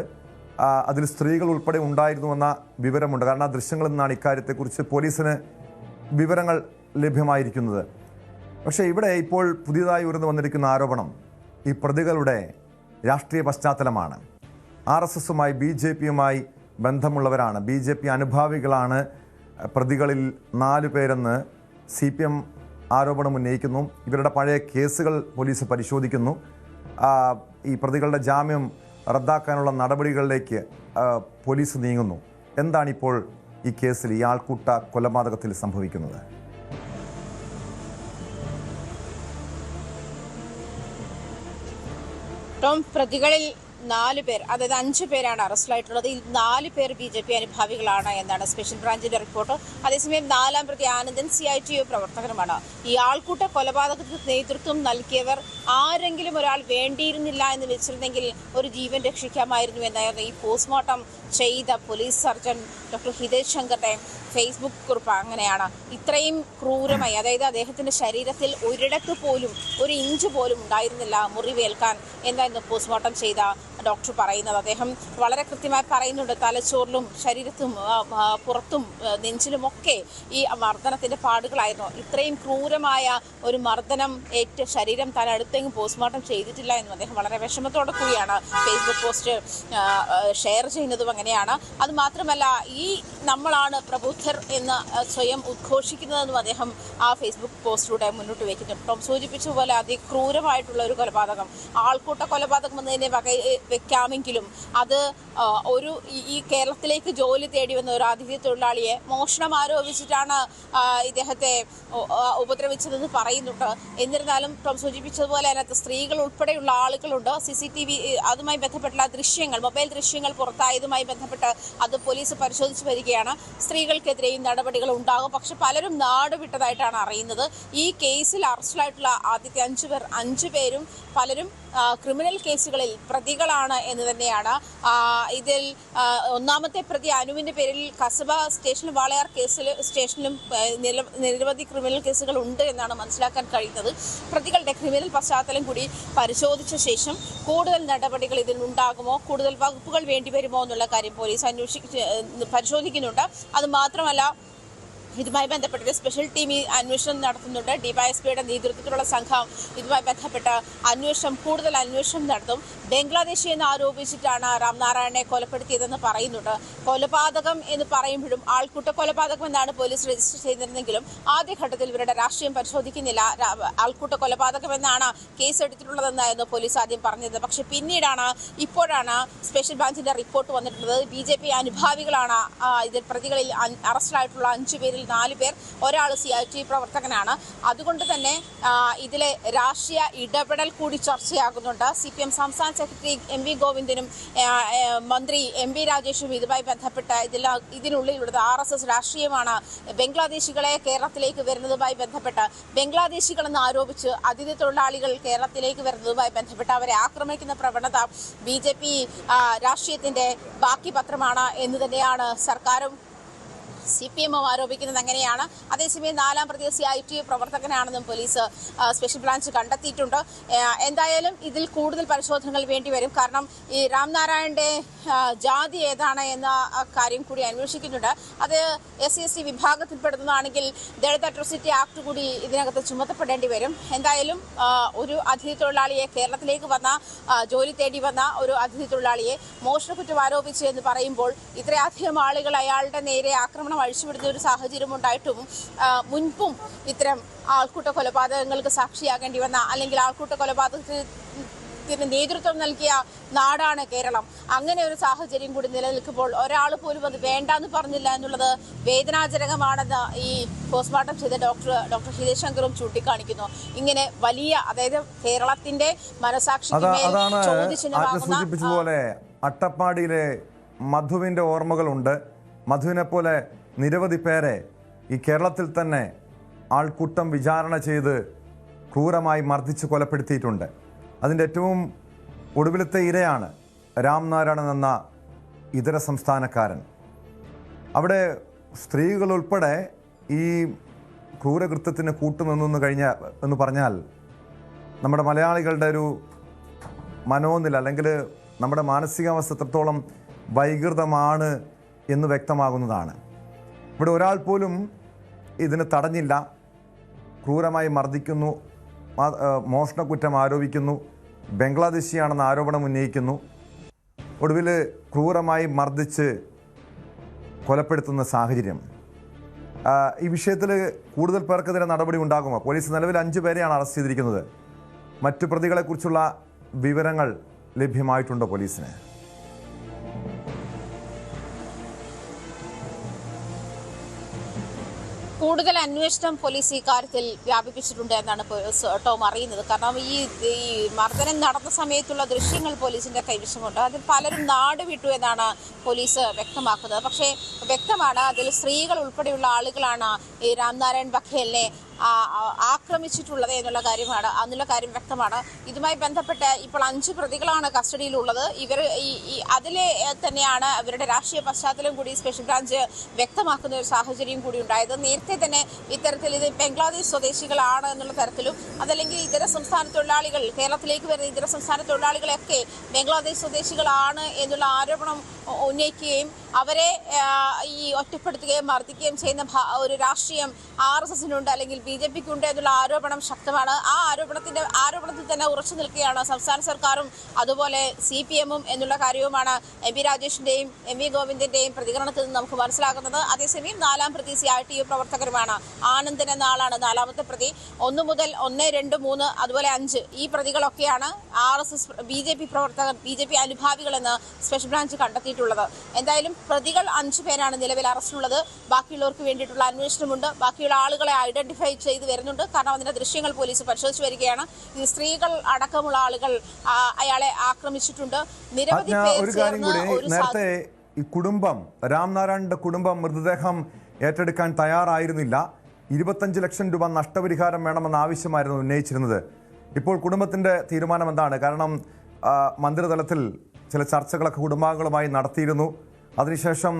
അതിൽ സ്ത്രീകൾ ഉൾപ്പെടെ ഉണ്ടായിരുന്നുവെന്ന വിവരമുണ്ട്. കാരണം ആ ദൃശ്യങ്ങളിൽ നിന്നാണ് ഇക്കാര്യത്തെക്കുറിച്ച് പോലീസിന് വിവരങ്ങൾ ലഭ്യമായിരിക്കുന്നത്. പക്ഷേ ഇവിടെ ഇപ്പോൾ പുതിയതായി ഉയർന്നു വന്നിരിക്കുന്ന ആരോപണം ഈ പ്രതികളുടെ രാഷ്ട്രീയ പശ്ചാത്തലമാണ്. RSSുമായി BJPയുമായി ബന്ധമുള്ളവരാണ്, BJP അനുഭാവികളാണ് പ്രതികളിൽ 4 പേരെന്ന് CPM ആരോപണം ഉന്നയിക്കുന്നു. ഇവരുടെ പഴയ കേസുകൾ പോലീസ് പരിശോധിക്കുന്നു. ഈ പ്രതികളുടെ ജാമ്യം റദ്ദാക്കാനുള്ള നടപടികളിലേക്ക് പോലീസ് നീങ്ങുന്നു. എന്താണിപ്പോൾ ഈ കേസിൽ, ഈ ആൾക്കൂട്ട കൊലപാതകത്തിൽ സംഭവിക്കുന്നത്?
പ്രതികളിൽ 4 പേർ, അതായത് 5 പേരാണ് അറസ്റ്റിലായിട്ടുള്ളത്. ഇതിൽ 4 പേർ BJP അനുഭാവികളാണ് എന്നാണ് സ്പെഷ്യൽ ബ്രാഞ്ചിന്റെ റിപ്പോർട്ട്. അതേസമയം 4ാം പ്രതി ആനന്ദൻ CITU പ്രവർത്തകനുമാണ്. ഈ ആൾക്കൂട്ട കൊലപാതകത്തിന് നേതൃത്വം നൽകിയവർ ആരെങ്കിലും ഒരാൾ വേണ്ടിയിരുന്നില്ല എന്ന് വെച്ചിരുന്നെങ്കിൽ ഒരു ജീവൻ രക്ഷിക്കാമായിരുന്നു എന്നായിരുന്നു ഈ പോസ്റ്റ്മോർട്ടം ചെയ്ത പോലീസ് സർജൻ ഡോക്ടർ ഹിതേഷ് ശങ്കറിന്റെ ഫേസ്ബുക്ക് കുറിപ്പ്. അങ്ങനെയാണ് ഇത്രയും ക്രൂരമായി, അതായത് അദ്ദേഹത്തിന്റെ ശരീരത്തിൽ ഒരിടത്ത് പോലും 1 ഇഞ്ച് പോലും ഉണ്ടായിരുന്നില്ല മുറിവേൽക്കാൻ എന്നായിരുന്നു പോസ്റ്റ്മോർട്ടം ചെയ്ത ഡോക്ടർ പറയുന്നത്. അദ്ദേഹം വളരെ കൃത്യമായി പറയുന്നുണ്ട്, തലച്ചോറിലും ശരീരത്തും പുറത്തും നെഞ്ചിലുമൊക്കെ ഈ മർദ്ദനത്തിന്റെ പാടുകളായിരുന്നു. ഇത്രയും ക്രൂരമായ ഒരു മർദ്ദനം ഏറ്റ് ശരീരം താൻ അടുത്ത് ഇപ്പോഴത്തേക്കും പോസ്റ്റ്മോർട്ടം ചെയ്തിട്ടില്ല എന്നും അദ്ദേഹം വളരെ വിഷമത്തോടെ കൂടിയാണ് ഫേസ്ബുക്ക് പോസ്റ്റ് ഷെയർ ചെയ്യുന്നതും അങ്ങനെയാണ്. അതുമാത്രമല്ല ഈ നമ്മളാണ് പ്രബുദ്ധർ എന്ന് സ്വയം ഉദ്ഘോഷിക്കുന്നതെന്നും അദ്ദേഹം ആ ഫേസ്ബുക്ക് പോസ്റ്റിലൂടെ മുന്നോട്ട് വയ്ക്കുന്നുണ്ട്. ടോം സൂചിപ്പിച്ചതുപോലെ അതിക്രൂരമായിട്ടുള്ള ഒരു കൊലപാതകം, ആൾക്കൂട്ട കൊലപാതകം എന്നതിനെ വെക്കാമെങ്കിലും അത് ഈ കേരളത്തിലേക്ക് ജോലി തേടി വന്ന ഒരു അതിഥി തൊഴിലാളിയെ മോഷണം ആരോപിച്ചിട്ടാണ് ഇദ്ദേഹത്തെ ഉപദ്രവിച്ചതെന്ന് പറയുന്നുണ്ട്. എന്നിരുന്നാലും ടോം സൂചിപ്പിച്ചതുപോലെ അതിനകത്ത് സ്ത്രീകൾ ഉൾപ്പെടെയുള്ള ആളുകളുണ്ട്. CCTV അതുമായി ബന്ധപ്പെട്ടുള്ള ദൃശ്യങ്ങൾ, മൊബൈൽ ദൃശ്യങ്ങൾ പുറത്തായതുമായി ബന്ധപ്പെട്ട് അത് പോലീസ് പരിശോധിച്ച് വരികയാണ്. സ്ത്രീകൾക്കെതിരെയും നടപടികൾ ഉണ്ടാകും. പക്ഷെ പലരും നാട് വിട്ടതായിട്ടാണ് അറിയുന്നത്. ഈ കേസിൽ അറസ്റ്റിലായിട്ടുള്ള ആദ്യത്തെ 5 പേരും പലരും ക്രിമിനൽ കേസുകളിൽ പ്രതികളാണ് എന്ന് തന്നെയാണ്. ഇതിൽ ഒന്നാമത്തെ പ്രതി അനുവിന്റെ പേരിൽ കസബ സ്റ്റേഷനിലും വാളയാർ സ്റ്റേഷനിലും നിരവധി ക്രിമിനൽ കേസുകൾ ഉണ്ട് എന്നാണ് മനസ്സിലാക്കാൻ കഴിയുന്നത്. പ്രതികളുടെ ക്രിമിനൽ പശ്ചാത്തലം കൂടി പരിശോധിച്ച ശേഷം കൂടുതൽ നടപടികൾ ഇതിനുണ്ടാകുമോ, കൂടുതൽ വകുപ്പുകൾ വേണ്ടിവരുമോ എന്നുള്ള കാര്യം പോലീസ് പരിശോധിക്കുന്നുണ്ട്. അത് മാത്രമല്ല ഇതുമായി ബന്ധപ്പെട്ട് സ്പെഷ്യൽ ടീം അന്വേഷണം നടത്തുന്നുണ്ട്. ഡിവൈഎസ്പിയുടെ നേതൃത്വത്തിലുള്ള സംഘം ഇതുമായി ബന്ധപ്പെട്ട് കൂടുതൽ അന്വേഷണം നടത്തും. ബംഗ്ലാദേശി എന്ന് ആരോപിച്ചിട്ടാണ് രാംനാരായണനെ കൊലപ്പെടുത്തിയതെന്ന് പറയുന്നുണ്ട്. കൊലപാതകം എന്ന് പറയുമ്പോഴും ആൾക്കൂട്ട കൊലപാതകം എന്നാണ് പോലീസ് രജിസ്റ്റർ ചെയ്തിരുന്നെങ്കിലും ആദ്യഘട്ടത്തിൽ ഇവരുടെ രാഷ്ട്രീയം പരിശോധിക്കുന്നില്ല. ആൾക്കൂട്ട കൊലപാതകം എന്നാണ് കേസ് എടുത്തിട്ടുള്ളതെന്നായിരുന്നു പോലീസ് ആദ്യം പറഞ്ഞത്. പക്ഷെ ഇപ്പോഴാണ് സ്പെഷ്യൽ ബ്രാഞ്ചിന്റെ റിപ്പോർട്ട് വന്നിട്ടുള്ളത്. BJP അനുഭാവികളാണ് ഇതിൽ പ്രതികളിൽ അറസ്റ്റിലായിട്ടുള്ള 5 പേരിൽ 4 പേർ, ഒരാൾ CIT പ്രവർത്തകനാണ്. അതുകൊണ്ട് തന്നെ ഇതിലെ രാഷ്ട്രീയ ഇടപെടൽ കൂടി ചർച്ചയാകുന്നുണ്ട്. CPM സംസ്ഥാന സെക്രട്ടറി MV ഗോവിന്ദനും മന്ത്രി MB രാജേഷും ഇതുമായി ബന്ധപ്പെട്ട് ഇതിനുള്ളിലുള്ളത് RSS രാഷ്ട്രീയമാണ്. ബംഗ്ലാദേശികളെ കേരളത്തിലേക്ക് വരുന്നതുമായി ബന്ധപ്പെട്ട് ബംഗ്ലാദേശികളെന്ന് ആരോപിച്ച് അതിഥി തൊഴിലാളികൾ കേരളത്തിലേക്ക് വരുന്നതുമായി ബന്ധപ്പെട്ട് അവരെ ആക്രമിക്കുന്ന പ്രവണത BJP രാഷ്ട്രീയത്തിന്റെ ബാക്കി പത്രമാണ് എന്ന് തന്നെയാണ് സർക്കാരും CPM ആരോപിക്കുന്നത്. അങ്ങനെയാണ്. അതേസമയം 4ാം പ്രതി CIT പ്രവർത്തകനാണെന്നും പോലീസ് സ്പെഷ്യൽ ബ്രാഞ്ച് കണ്ടെത്തിയിട്ടുണ്ട്. എന്തായാലും ഇതിൽ കൂടുതൽ പരിശോധനകൾ വേണ്ടിവരും. കാരണം ഈ രാംനാരായണന്റെ ജാതി ഏതാണ് എന്ന കാര്യം കൂടി അന്വേഷിക്കുന്നുണ്ട്. അത് SC/ST വിഭാഗത്തിൽപ്പെടുന്നതാണെങ്കിൽ ദളിത് അട്രോസിറ്റി ആക്ട് കൂടി ഇതിനകത്ത് ചുമത്തപ്പെടേണ്ടി വരും. എന്തായാലും ഒരു അതിഥി തൊഴിലാളിയെ കേരളത്തിലേക്ക് വന്ന ജോലി തേടി വന്ന ഒരു അതിഥി തൊഴിലാളിയെ മോഷണക്കുറ്റം ആരോപിച്ചു എന്ന് പറയുമ്പോൾ ഇത്രയധികം ആളുകൾ അയാളുടെ നേരെ ആക്രമണം അഴിച്ചുവിടുന്ന ഒരു സാഹചര്യം ഉണ്ടായിട്ടും മുൻപും ഇത്തരം ആൾക്കൂട്ട കൊലപാതകങ്ങൾക്ക് സാക്ഷിയാകേണ്ടി വന്ന അല്ലെങ്കിൽ ആൾക്കൂട്ട കൊലപാതകത്തിന് നേതൃത്വം നൽകിയ നാടാണ് കേരളം. അങ്ങനെ ഒരു സാഹചര്യം കൂടി നിലനിൽക്കുമ്പോൾ ഒരാൾ പോലും അത് വേണ്ടെന്ന് പറഞ്ഞില്ല എന്നുള്ളത് വേദനാജനകമാണെന്ന് ഈ പോസ്റ്റ്മോർട്ടം ചെയ്ത ഡോക്ടർ ഹിതേഷ് ശങ്കറും ചൂണ്ടിക്കാണിക്കുന്നു. ഇങ്ങനെ വലിയ, അതായത് കേരളത്തിന്റെ മനസാക്ഷിക്ക്
സൂചിപ്പിച്ചതുപോലെ അട്ടപ്പാടിയിലെ മധുവിന്റെ ഓർമ്മകളുണ്ട്. മധുവിനെ പോലെ നിരവധി പേരെ ഈ കേരളത്തിൽ തന്നെ ആൾക്കൂട്ടം വിചാരണ ചെയ്ത് ക്രൂരമായി മർദ്ദിച്ച് കൊലപ്പെടുത്തിയിട്ടുണ്ട്. അതിൻ്റെ ഏറ്റവും ഒടുവിലത്തെ ഇരയാണ് രാംനാരായണൻ എന്ന ഇതര സംസ്ഥാനക്കാരൻ. അവിടെ സ്ത്രീകൾ ഉൾപ്പെടെ ഈ ക്രൂരകൃത്യത്തിന് കൂട്ടുനിന്നു എന്ന് പറഞ്ഞാൽ നമ്മുടെ മലയാളികളുടെ ഒരു മനോനില അല്ലെങ്കിൽ നമ്മുടെ മാനസികാവസ്ഥ എത്രത്തോളം വൈകൃതമാണ് എന്ന് വ്യക്തമാകുന്നതാണ്. ഇവിടെ ഒരാൾ പോലും ഇതിന് തടഞ്ഞില്ല. ക്രൂരമായി മർദ്ദിക്കുന്നു, മോഷണക്കുറ്റം ആരോപിക്കുന്നു, ബംഗ്ലാദേശിയാണെന്ന് ആരോപണം ഉന്നയിക്കുന്നു, ഒടുവിൽ ക്രൂരമായി മർദ്ദിച്ച് കൊലപ്പെടുത്തുന്ന സാഹചര്യം. ഈ വിഷയത്തിൽ കൂടുതൽ പേർക്കെതിരെ നടപടി ഉണ്ടാകുമോ? പോലീസ് നിലവിൽ 5 പേരെയാണ് അറസ്റ്റ് ചെയ്തിരിക്കുന്നത്. മറ്റു പ്രതികളെക്കുറിച്ചുള്ള വിവരങ്ങൾ ലഭ്യമായിട്ടുണ്ടോ പോലീസിന്?
കൂടുതൽ അന്വേഷണം പോലീസ് ഈ കാര്യത്തിൽ വ്യാപിപ്പിച്ചിട്ടുണ്ട് എന്നാണ് ടോം അറിയുന്നത്. കാരണം ഈ മർദ്ദനം നടന്ന സമയത്തുള്ള ദൃശ്യങ്ങൾ പോലീസിന്റെ കൈവശമുണ്ട്. അതിൽ പലരും നാട് വിട്ടു എന്നാണ് പോലീസ് വ്യക്തമാക്കുന്നത്. പക്ഷേ വ്യക്തമാണ് അതിൽ സ്ത്രീകൾ ഉൾപ്പെടെയുള്ള ആളുകളാണ് ഈ രാംനാരായൺ ബഘേലിനെ ആക്രമിച്ചിട്ടുള്ളത് എന്നുള്ള കാര്യം വ്യക്തമാണ്. ഇതുമായി ബന്ധപ്പെട്ട് ഇപ്പോൾ 5 പ്രതികളാണ് കസ്റ്റഡിയിലുള്ളത്. അതിലെ തന്നെയാണ് അവരുടെ രാഷ്ട്രീയ പശ്ചാത്തലം കൂടി സ്പെഷ്യൽ ബ്രാഞ്ച് വ്യക്തമാക്കുന്ന ഒരു സാഹചര്യം കൂടി ഉണ്ടായത്. നേരത്തെ തന്നെ ഇത്തരത്തിൽ ഇത് ബംഗ്ലാദേശ് സ്വദേശികളാണ് എന്നുള്ള തരത്തിലും അതല്ലെങ്കിൽ ഇതര സംസ്ഥാന തൊഴിലാളികൾ, കേരളത്തിലേക്ക് വരുന്ന ഇതര സംസ്ഥാന തൊഴിലാളികളൊക്കെ ബംഗ്ലാദേശ് സ്വദേശികളാണ് എന്നുള്ള ആരോപണം ഉന്നയിക്കുകയും അവരെ ഈ ഒറ്റപ്പെടുത്തുകയും മർദ്ദിക്കുകയും ചെയ്യുന്ന ഒരു രാഷ്ട്രീയം RSSനുണ്ട് അല്ലെങ്കിൽ BJPക്ക് ഉണ്ട് എന്നുള്ള ആരോപണം ശക്തമാണ്. ആ ആരോപണത്തിൽ തന്നെ ഉറച്ചു നിൽക്കുകയാണ് സംസ്ഥാന സർക്കാരും അതുപോലെ CPM-ഉം എന്നുള്ള കാര്യവുമാണ് MP രാജേഷിന്റെയും MV ഗോവിന്ദന്റെയും പ്രതികരണത്തിൽ നിന്ന് നമുക്ക് മനസ്സിലാകുന്നത്. അതേസമയം 4ാം പ്രതി CITU പ്രവർത്തകരുമാണ്. ആനന്ദൻ എന്ന ആളാണ് 4ാമത്തെ പ്രതി. 1 മുതൽ 1, 2, 3 അതുപോലെ 5 ഈ പ്രതികളൊക്കെയാണ് RSS BJP പ്രവർത്തകർ, BJP അനുഭാവികളെന്ന് സ്പെഷ്യൽ ബ്രാഞ്ച് കണ്ടെത്തിയിട്ടുള്ളത്. എന്തായാലും പ്രതികൾ 5 പേരാണ് നിലവിൽ അറസ്റ്റിലുള്ളത്. ബാക്കിയുള്ളവർക്ക് വേണ്ടിയിട്ടുള്ള അന്വേഷണമുണ്ട്. ബാക്കിയുള്ള ആളുകളെ ഐഡന്റിഫൈ ചെയ്ത് വരുന്നുണ്ട്. കാരണം അതിന്റെ ദൃശ്യങ്ങൾ പോലീസ് പരിശോധിച്ച് വരികയാണ്. ഈ സ്ത്രീകൾ അടക്കമുള്ള ആളുകൾ അയാളെ ആക്രമിച്ചിട്ടുണ്ട്. നിരവധി പേർ
നേരത്തെ ഈ കുടുംബം, രാംനാരായണന്റെ കുടുംബം മൃതദേഹം ഏറ്റെടുക്കാൻ തയ്യാറായിരുന്നില്ല. 25 ലക്ഷം രൂപ നഷ്ടപരിഹാരം വേണമെന്ന ആവശ്യമായിരുന്നു ഉന്നയിച്ചിരുന്നത്. ഇപ്പോൾ കുടുംബത്തിന്റെ തീരുമാനം എന്താണ്? കാരണം മന്ത്രിതലത്തിൽ ചില ചർച്ചകളൊക്കെ കുടുംബാംഗങ്ങളുമായി നടത്തിയിരുന്നു. അതിനുശേഷം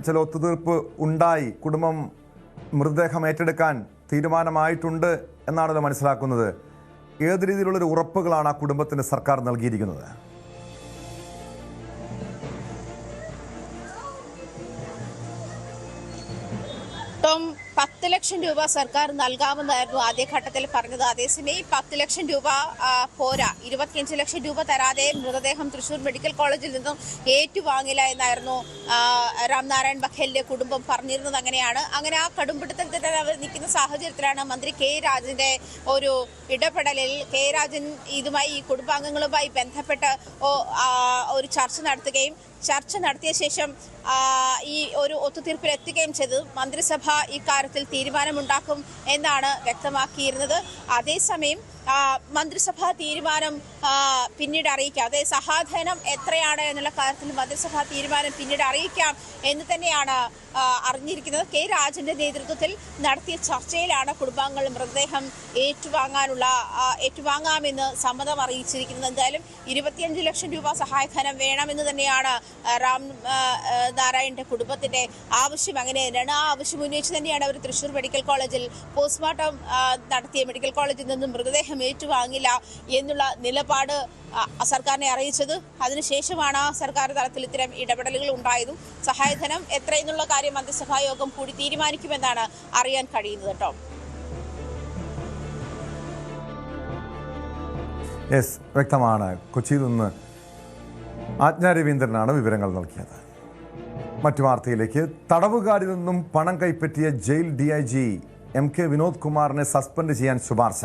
ചില ഒത്തുതീർപ്പ് ഉണ്ടായി. കുടുംബം മൃതദേഹം ഏറ്റെടുക്കാൻ തീരുമാനമായിട്ടുണ്ട് എന്നാണല്ലോ മനസ്സിലാക്കുന്നത്. ഏത് രീതിയിലുള്ളൊരു ഉറപ്പുകളാണ് ആ കുടുംബത്തിന് സർക്കാർ നൽകിയിരിക്കുന്നത്?
ടോം, 10 ലക്ഷം രൂപ സർക്കാർ നൽകാമെന്നായിരുന്നു ആദ്യഘട്ടത്തിൽ പറഞ്ഞത്. അതേസമയം 10 ലക്ഷം രൂപ പോരാ, 25 ലക്ഷം രൂപ തരാതെ മൃതദേഹം തൃശൂർ മെഡിക്കൽ കോളേജിൽ നിന്നും ഏറ്റുവാങ്ങില്ല എന്നായിരുന്നു രാംനാരായൺ ബഘേലിന്റെ കുടുംബം പറഞ്ഞിരുന്നത്. അങ്ങനെ ആ കടുംപിടുത്തത്തിൽ തന്നെ അവർ നിൽക്കുന്ന സാഹചര്യത്തിലാണ് മന്ത്രി കെ രാജന്റെ ഒരു ഇടപെടലിൽ കെ രാജൻ ഇതുമായി ഈ കുടുംബാംഗങ്ങളുമായി ബന്ധപ്പെട്ട് ഒരു ചർച്ച നടത്തിയ ശേഷം ഈ ഒരു ഒത്തുതീർപ്പിൽ എത്തുകയും ചെയ്തത്. മന്ത്രിസഭ ഇക്കാര്യത്തിൽ തീരുമാനമുണ്ടാക്കും എന്നാണ് വ്യക്തമാക്കിയിരുന്നത്. അതേസമയം മന്ത്രിസഭാ തീരുമാനം പിന്നീട് അറിയിക്കാം. അതായത് സഹാധനം എത്രയാണ് എന്നുള്ള കാര്യത്തിൽ മന്ത്രിസഭാ തീരുമാനം പിന്നീട് അറിയിക്കാം എന്ന് തന്നെയാണ് അറിഞ്ഞിരിക്കുന്നത്. കെ രാജന്റെ നേതൃത്വത്തിൽ നടത്തിയ ചർച്ചയിലാണ് കുടുംബാംഗങ്ങൾ മൃതദേഹം ഏറ്റുവാങ്ങാമെന്ന് സമ്മതം അറിയിച്ചിരിക്കുന്നത്. എന്തായാലും 25 ലക്ഷം രൂപ സഹായധനം വേണമെന്ന് തന്നെയാണ് നാരായണന്റെ കുടുംബത്തിന്റെ ആവശ്യം. അങ്ങനെ തന്നെയാണ് ആ ആവശ്യം ഉന്നയിച്ച് തന്നെയാണ് അവർ തൃശൂർ മെഡിക്കൽ കോളേജിൽ പോസ്റ്റ്മോർട്ടം നടത്തിയ മെഡിക്കൽ കോളേജിൽ നിന്നും മൃതദേഹം ഏറ്റുവാങ്ങില്ല എന്നുള്ള നിലപാട് സർക്കാരിനെ അറിയിച്ചത്. അതിനുശേഷമാണ് സർക്കാർ തലത്തിൽ ഇത്തരം ഇടപെടലുകൾ ഉണ്ടായതും. സഹായധനം എത്രയെന്നുള്ള കാര്യം മന്ത്രിസഭാ യോഗം കൂടി തീരുമാനിക്കുമെന്നാണ് അറിയാൻ കഴിയുന്നത്. കേട്ടോ,
വ്യക്തമാണ്. കൊച്ചിയിൽ നിന്ന് ആജ്ഞ രവീന്ദ്രനാണ് വിവരങ്ങൾ നൽകിയത്. മറ്റു വാർത്തയിലേക്ക്. തടവുകാരിൽ നിന്നും പണം കൈപ്പറ്റിയ ജയിൽ DIG MK വിനോദ് കുമാറിനെ സസ്പെൻഡ് ചെയ്യാൻ ശുപാർശ.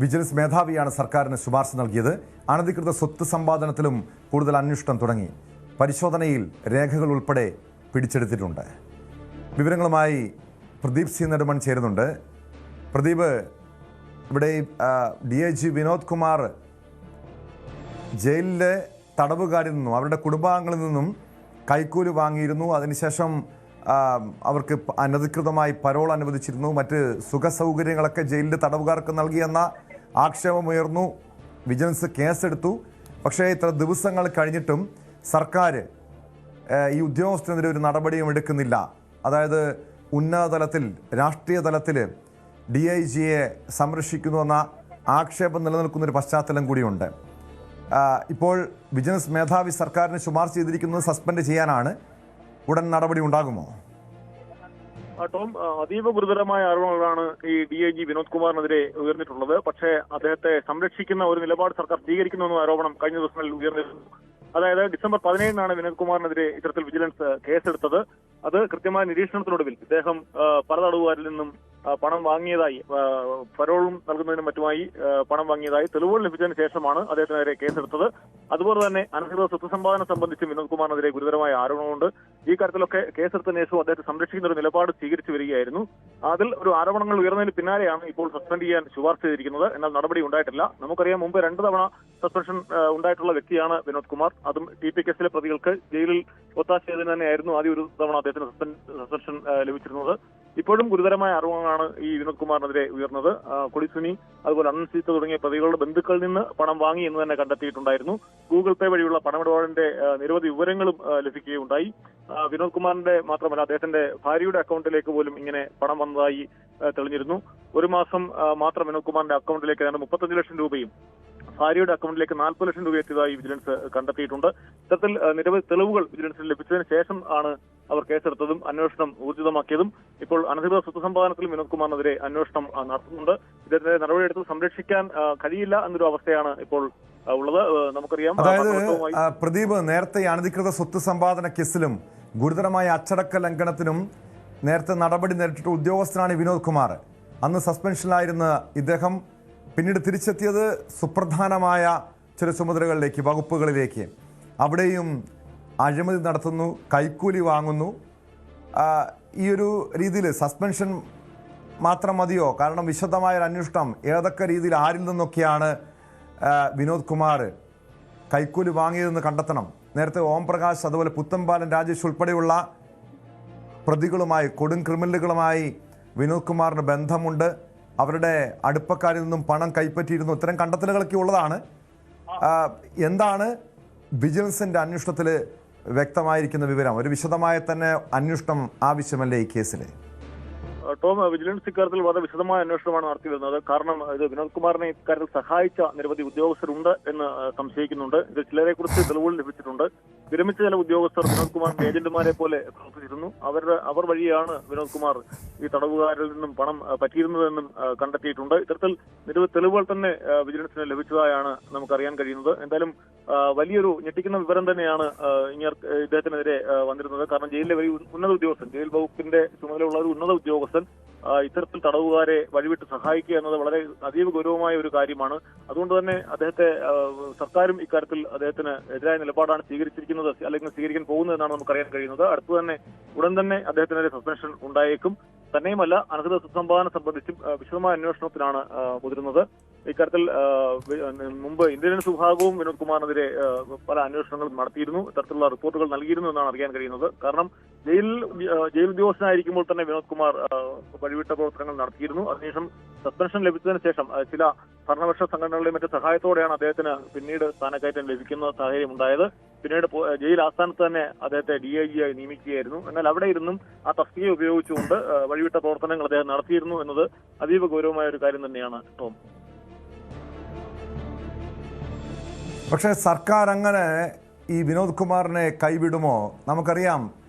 വിജിലൻസ് മേധാവിയാണ് സർക്കാരിന് ശുപാർശ നൽകിയത്. അനധികൃത സ്വത്ത് സമ്പാദനത്തിലും കൂടുതൽ അന്വേഷണം തുടങ്ങി. പരിശോധനയിൽ രേഖകൾ ഉൾപ്പെടെ പിടിച്ചെടുത്തിട്ടുണ്ട്. വിവരങ്ങളുമായി പ്രദീപ് സി നെടുമൺ ചേരുന്നുണ്ട്. പ്രദീപ്, ഇവിടെ DIG വിനോദ് കുമാർ ജയിലിലെ തടവുകാരിൽ നിന്നും അവരുടെ കുടുംബാംഗങ്ങളിൽ നിന്നും കൈക്കൂലി വാങ്ങിയിരുന്നു. അതിനുശേഷം അവർക്ക് അനധികൃതമായി പരോൾ അനുവദിച്ചിരുന്നു. മറ്റ് സുഖ സൗകര്യങ്ങളൊക്കെ ജയിലിലെ തടവുകാർക്ക് നൽകിയെന്ന ആക്ഷേപമുയർന്നു. വിജിലൻസ് കേസെടുത്തു. പക്ഷേ ഇത്ര ദിവസങ്ങൾ കഴിഞ്ഞിട്ടും സർക്കാർ ഈ ഉദ്യോഗസ്ഥനെതിരെ ഒരു നടപടിയും എടുക്കുന്നില്ല. അതായത് ഉന്നത തലത്തിൽ, രാഷ്ട്രീയ തലത്തിൽ DIGയെ സംരക്ഷിക്കുന്നുവെന്ന ആക്ഷേപം നിലനിൽക്കുന്നൊരു പശ്ചാത്തലം കൂടിയുണ്ട്. ഇപ്പോൾ വിജിലൻസ് മേധാവി സർക്കാരിന് ശുപാർശ ചെയ്തിരിക്കുന്നത് സസ്പെൻഡ് ചെയ്യാനാണ്. ഉടൻ നടപടി ഉണ്ടാകുമോ?
ടോം, അതീവ ഗുരുതരമായ ആരോപണങ്ങളാണ് ഈ DIG വിനോദ് കുമാറിനെതിരെ ഉയർന്നിട്ടുള്ളത്. പക്ഷേ അദ്ദേഹത്തെ സംരക്ഷിക്കുന്ന ഒരു നിലപാട് സർക്കാർ സ്വീകരിക്കുന്നുവെന്ന ആരോപണം കഴിഞ്ഞ ദിവസങ്ങളിൽ ഉയർന്നിരുന്നു. അതായത് ഡിസംബർ 17-നാണ് വിനോദ് കുമാറിനെതിരെ ഇത്തരത്തിൽ വിജിലൻസ് കേസെടുത്തത്. അത് കൃത്യമായ നിരീക്ഷണത്തിനൊടുവിൽ ഇദ്ദേഹം പല തടവുകാരിൽ നിന്നും പണം വാങ്ങിയതായി, പരോളും നൽകുന്നതിനും മറ്റുമായി പണം വാങ്ങിയതായി തെളിവുകൾ ലഭിച്ചതിന് ശേഷമാണ് അദ്ദേഹത്തിനെതിരെ കേസെടുത്തത്. അതുപോലെ തന്നെ അനധികൃത സ്വത്ത് സമ്പാദനം സംബന്ധിച്ച് വിനോദ് കുമാറിനെതിരെ ഗുരുതരമായ ആരോപണമുണ്ട്. ഈ കാര്യത്തിലൊക്കെ കേസെടുത്തതിന് ശേഷം അദ്ദേഹത്തെ സംരക്ഷിക്കുന്ന ഒരു നിലപാട് സ്വീകരിച്ചു വരികയായിരുന്നു. അതിൽ ഒരു ആരോപണങ്ങൾ ഉയർന്നതിന് പിന്നാലെയാണ് ഇപ്പോൾ സസ്പെൻഡ് ചെയ്യാൻ ശുപാർശ ചെയ്തിരിക്കുന്നത്. എന്നാൽ നടപടി ഉണ്ടായിട്ടില്ല. നമുക്കറിയാം, മുമ്പ് 2 തവണ സസ്പെൻഷൻ ഉണ്ടായിട്ടുള്ള വ്യക്തിയാണ് വിനോദ് കുമാർ. അതും TP കേസിലെ പ്രതികൾക്ക് ജയിലിൽ ഒത്താശ ചെയ്തതിന് തന്നെയായിരുന്നു ആദ്യം ഒരു തവണ അദ്ദേഹത്തിന് സസ്പെൻഷൻ ലഭിച്ചിരുന്നത്. ഇപ്പോഴും ഗുരുതരമായ ആരോപണങ്ങളാണ് ഈ വിനോദ് കുമാറിനെതിരെ ഉയർന്നത്. കൊടിസുനി, അതുപോലെ അനന്ത് തുടങ്ങിയ പ്രതികളുടെ ബന്ധുക്കളിൽ നിന്ന് പണം വാങ്ങി എന്ന് തന്നെ കണ്ടെത്തിയിട്ടുണ്ടായിരുന്നു. ഗൂഗിൾ പേ വഴിയുള്ള പണമിടപാടിന്റെ നിരവധി വിവരങ്ങളും ലഭിക്കുകയുണ്ടായി. വിനോദ് കുമാറിന്റെ മാത്രമല്ല, അദ്ദേഹത്തിന്റെ ഭാര്യയുടെ അക്കൗണ്ടിലേക്ക് പോലും ഇങ്ങനെ പണം വന്നതായി തെളിഞ്ഞിരുന്നു. ഒരു മാസം മാത്രം വിനോദ് കുമാറിന്റെ അക്കൗണ്ടിലേക്ക് 35 ലക്ഷം രൂപയും ഭാര്യയുടെ അക്കൗണ്ടിലേക്ക് 40 ലക്ഷം രൂപ എത്തിയതായി വിജിലൻസ് കണ്ടെത്തിയിട്ടുണ്ട്. ഇത്തരത്തിൽ നിരവധി തെളിവുകൾ വിജിലൻസിന് ലഭിച്ചതിന് ശേഷം ആണ് അവർ കേസെടുത്തതും അന്വേഷണം ഊർജിതമാക്കിയതും. ഇപ്പോൾ അനധികൃത സ്വത്ത് സമ്പാദനത്തിൽ വിനോദ് കുമാറിനെതിരെ അന്വേഷണം നടത്തുന്നുണ്ട്. ഇതിന്റെ നടപടിയെടുത്ത് സംരക്ഷിക്കാൻ കഴിയില്ല എന്നൊരു അവസ്ഥയാണ് ഇപ്പോൾ ഉള്ളത്. നമുക്കറിയാം,
അതായത് പ്രദീപ്, നേരത്തെ അനധികൃത സ്വത്ത് സമ്പാദന കേസിലും ഗുരുതരമായ അച്ചടക്ക ലംഘനത്തിനും നേരത്തെ നടപടി നേരിട്ടിട്ട് ഉദ്യോഗസ്ഥനാണ് വിനോദ് കുമാർ. അന്ന് സസ്പെൻഷനിലായിരുന്ന ഇദ്ദേഹം പിന്നീട് തിരിച്ചെത്തിയത് സുപ്രധാനമായ ചില ചുമതലകളിലേക്ക്, വകുപ്പുകളിലേക്ക്. അവിടെയും അഴിമതി നടത്തുന്നു, കൈക്കൂലി വാങ്ങുന്നു. ഈ ഒരു രീതിയിൽ സസ്പെൻഷൻ മാത്രം മതിയോ? കാരണം വിശദമായ ഒരു അന്വേഷണം ഏതൊക്കെ രീതിയിൽ ആരിൽ നിന്നൊക്കെയാണ് വിനോദ് കുമാർ കൈക്കൂലി വാങ്ങിയതെന്ന് കണ്ടെത്തണം. നേരത്തെ ഓം പ്രകാശ്, അതുപോലെ പുത്തമ്പാലൻ രാജേഷ് ഉൾപ്പെടെയുള്ള പ്രതികളുമായി, കൊടും ക്രിമിനലുകളുമായി വിനോദ് കുമാറിന് ബന്ധമുണ്ട്. അവരുടെ അടുപ്പക്കാരിൽ നിന്നും പണം കൈപ്പറ്റിയിരുന്നു. ഇത്തരം കണ്ടെത്തലുകളൊക്കെ ഉള്ളതാണ്. എന്താണ് വിജിലൻസിന്റെ അന്വേഷണത്തിൽ വ്യക്തമായിരിക്കുന്ന വിവരം? ഒരു വിശദമായ തന്നെ അന്വേഷണം ആവശ്യമല്ലേ ഈ കേസിൽ?
ടോം, വിജിലൻസ് ഇക്കാര്യത്തിൽ വളരെ വിശദമായ അന്വേഷണമാണ് നടത്തി വരുന്നത്. കാരണം ഇത് വിനോദ് കുമാറിനെ ഇക്കാര്യത്തിൽ സഹായിച്ച നിരവധി ഉദ്യോഗസ്ഥരുണ്ട് എന്ന് സംശയിക്കുന്നുണ്ട്. ഇത് ചിലരെ കുറിച്ച് തെളിവുകൾ ലഭിച്ചിട്ടുണ്ട്. വിരമിച്ച ചില ഉദ്യോഗസ്ഥർ വിനോദ് കുമാറിന്റെ ഏജന്റുമാരെ പോലെ പ്രവർത്തിച്ചിരുന്നു. അവർ വഴിയാണ് വിനോദ് കുമാർ ഈ തടവുകാരിൽ നിന്നും പണം പറ്റിയിരുന്നതെന്നും കണ്ടെത്തിയിട്ടുണ്ട്. ഇത്തരത്തിൽ നിരവധി തെളിവുകൾ തന്നെ വിജിലൻസിന് ലഭിച്ചതായാണ് നമുക്കറിയാൻ കഴിയുന്നത്. എന്തായാലും വലിയൊരു ഞെട്ടിക്കുന്ന വിവരം തന്നെയാണ് ഇദ്ദേഹത്തിനെതിരെ വന്നിരുന്നത്. കാരണം ജയിലിലെ വലിയ ഉന്നത ഉദ്യോഗസ്ഥൻ, ജയിൽ വകുപ്പിന്റെ ചുമതലയുള്ള ഒരു ഉന്നത ഉദ്യോഗസ്ഥൻ ഇത്തരത്തിൽ തടവുകാരെ വഴിവിട്ട് സഹായിക്കുക എന്നത് വളരെ അതീവ ഗൗരവമായ ഒരു കാര്യമാണ്. അതുകൊണ്ട് തന്നെ അദ്ദേഹത്തെ സർക്കാരും ഇക്കാര്യത്തിൽ അദ്ദേഹത്തിന് എതിരായ നിലപാടാണ് സ്വീകരിച്ചിരിക്കുന്നത്, അല്ലെങ്കിൽ സ്വീകരിക്കാൻ പോകുന്നതെന്നാണ് നമുക്കറിയാൻ കഴിയുന്നത്. അടുത്തു തന്നെ ഉടൻ തന്നെ അദ്ദേഹത്തിനെതിരെ സസ്പെൻഷൻ ഉണ്ടായേക്കും. തന്നെയുമല്ല, അനധികൃത സ്വത്ത് സമ്പാദനം സംബന്ധിച്ചും വിശദമായ അന്വേഷണത്തിനാണ് മുതിരുന്നത്. ഇക്കാര്യത്തിൽ മുമ്പ് ഇന്റലിജൻസ് വിഭാഗവും വിനോദ് കുമാറിനെതിരെ പല അന്വേഷണങ്ങളും നടത്തിയിരുന്നു. ഇത്തരത്തിലുള്ള റിപ്പോർട്ടുകൾ നൽകിയിരുന്നു എന്നാണ് അറിയാൻ കഴിയുന്നത്. കാരണം ജയിൽ ഉദ്യോഗസ്ഥനായിരിക്കുമ്പോൾ തന്നെ വിനോദ് കുമാർ വഴിവിട്ട പ്രവർത്തനങ്ങൾ നടത്തിയിരുന്നു. അതിനുശേഷം സസ്പെൻഷൻ ലഭിച്ചതിന് ശേഷം ചില ഭരണപക്ഷ സംഘടനകളുടെ മറ്റ് സഹായത്തോടെയാണ് അദ്ദേഹത്തിന് പിന്നീട് സ്ഥാനക്കയറ്റം ലഭിക്കുന്ന സാഹചര്യം ഉണ്ടായത്. പിന്നീട് ജയിൽ ആസ്ഥാനത്ത് തന്നെ അദ്ദേഹത്തെ DIG ആയി നിയമിക്കുകയായിരുന്നു. എന്നാൽ അവിടെ ഇരുന്നും ആ തസ്തിക ഉപയോഗിച്ചുകൊണ്ട് വഴിവിട്ട പ്രവർത്തനങ്ങൾ അദ്ദേഹം നടത്തിയിരുന്നു എന്നത് അതീവ ഗൗരവമായ ഒരു കാര്യം തന്നെയാണ് ടോം.
പക്ഷേ സർക്കാർ അങ്ങനെ ഈ വിനോദ് കുമാറിനെ കൈവിടുമോ? നമുക്കറിയാം,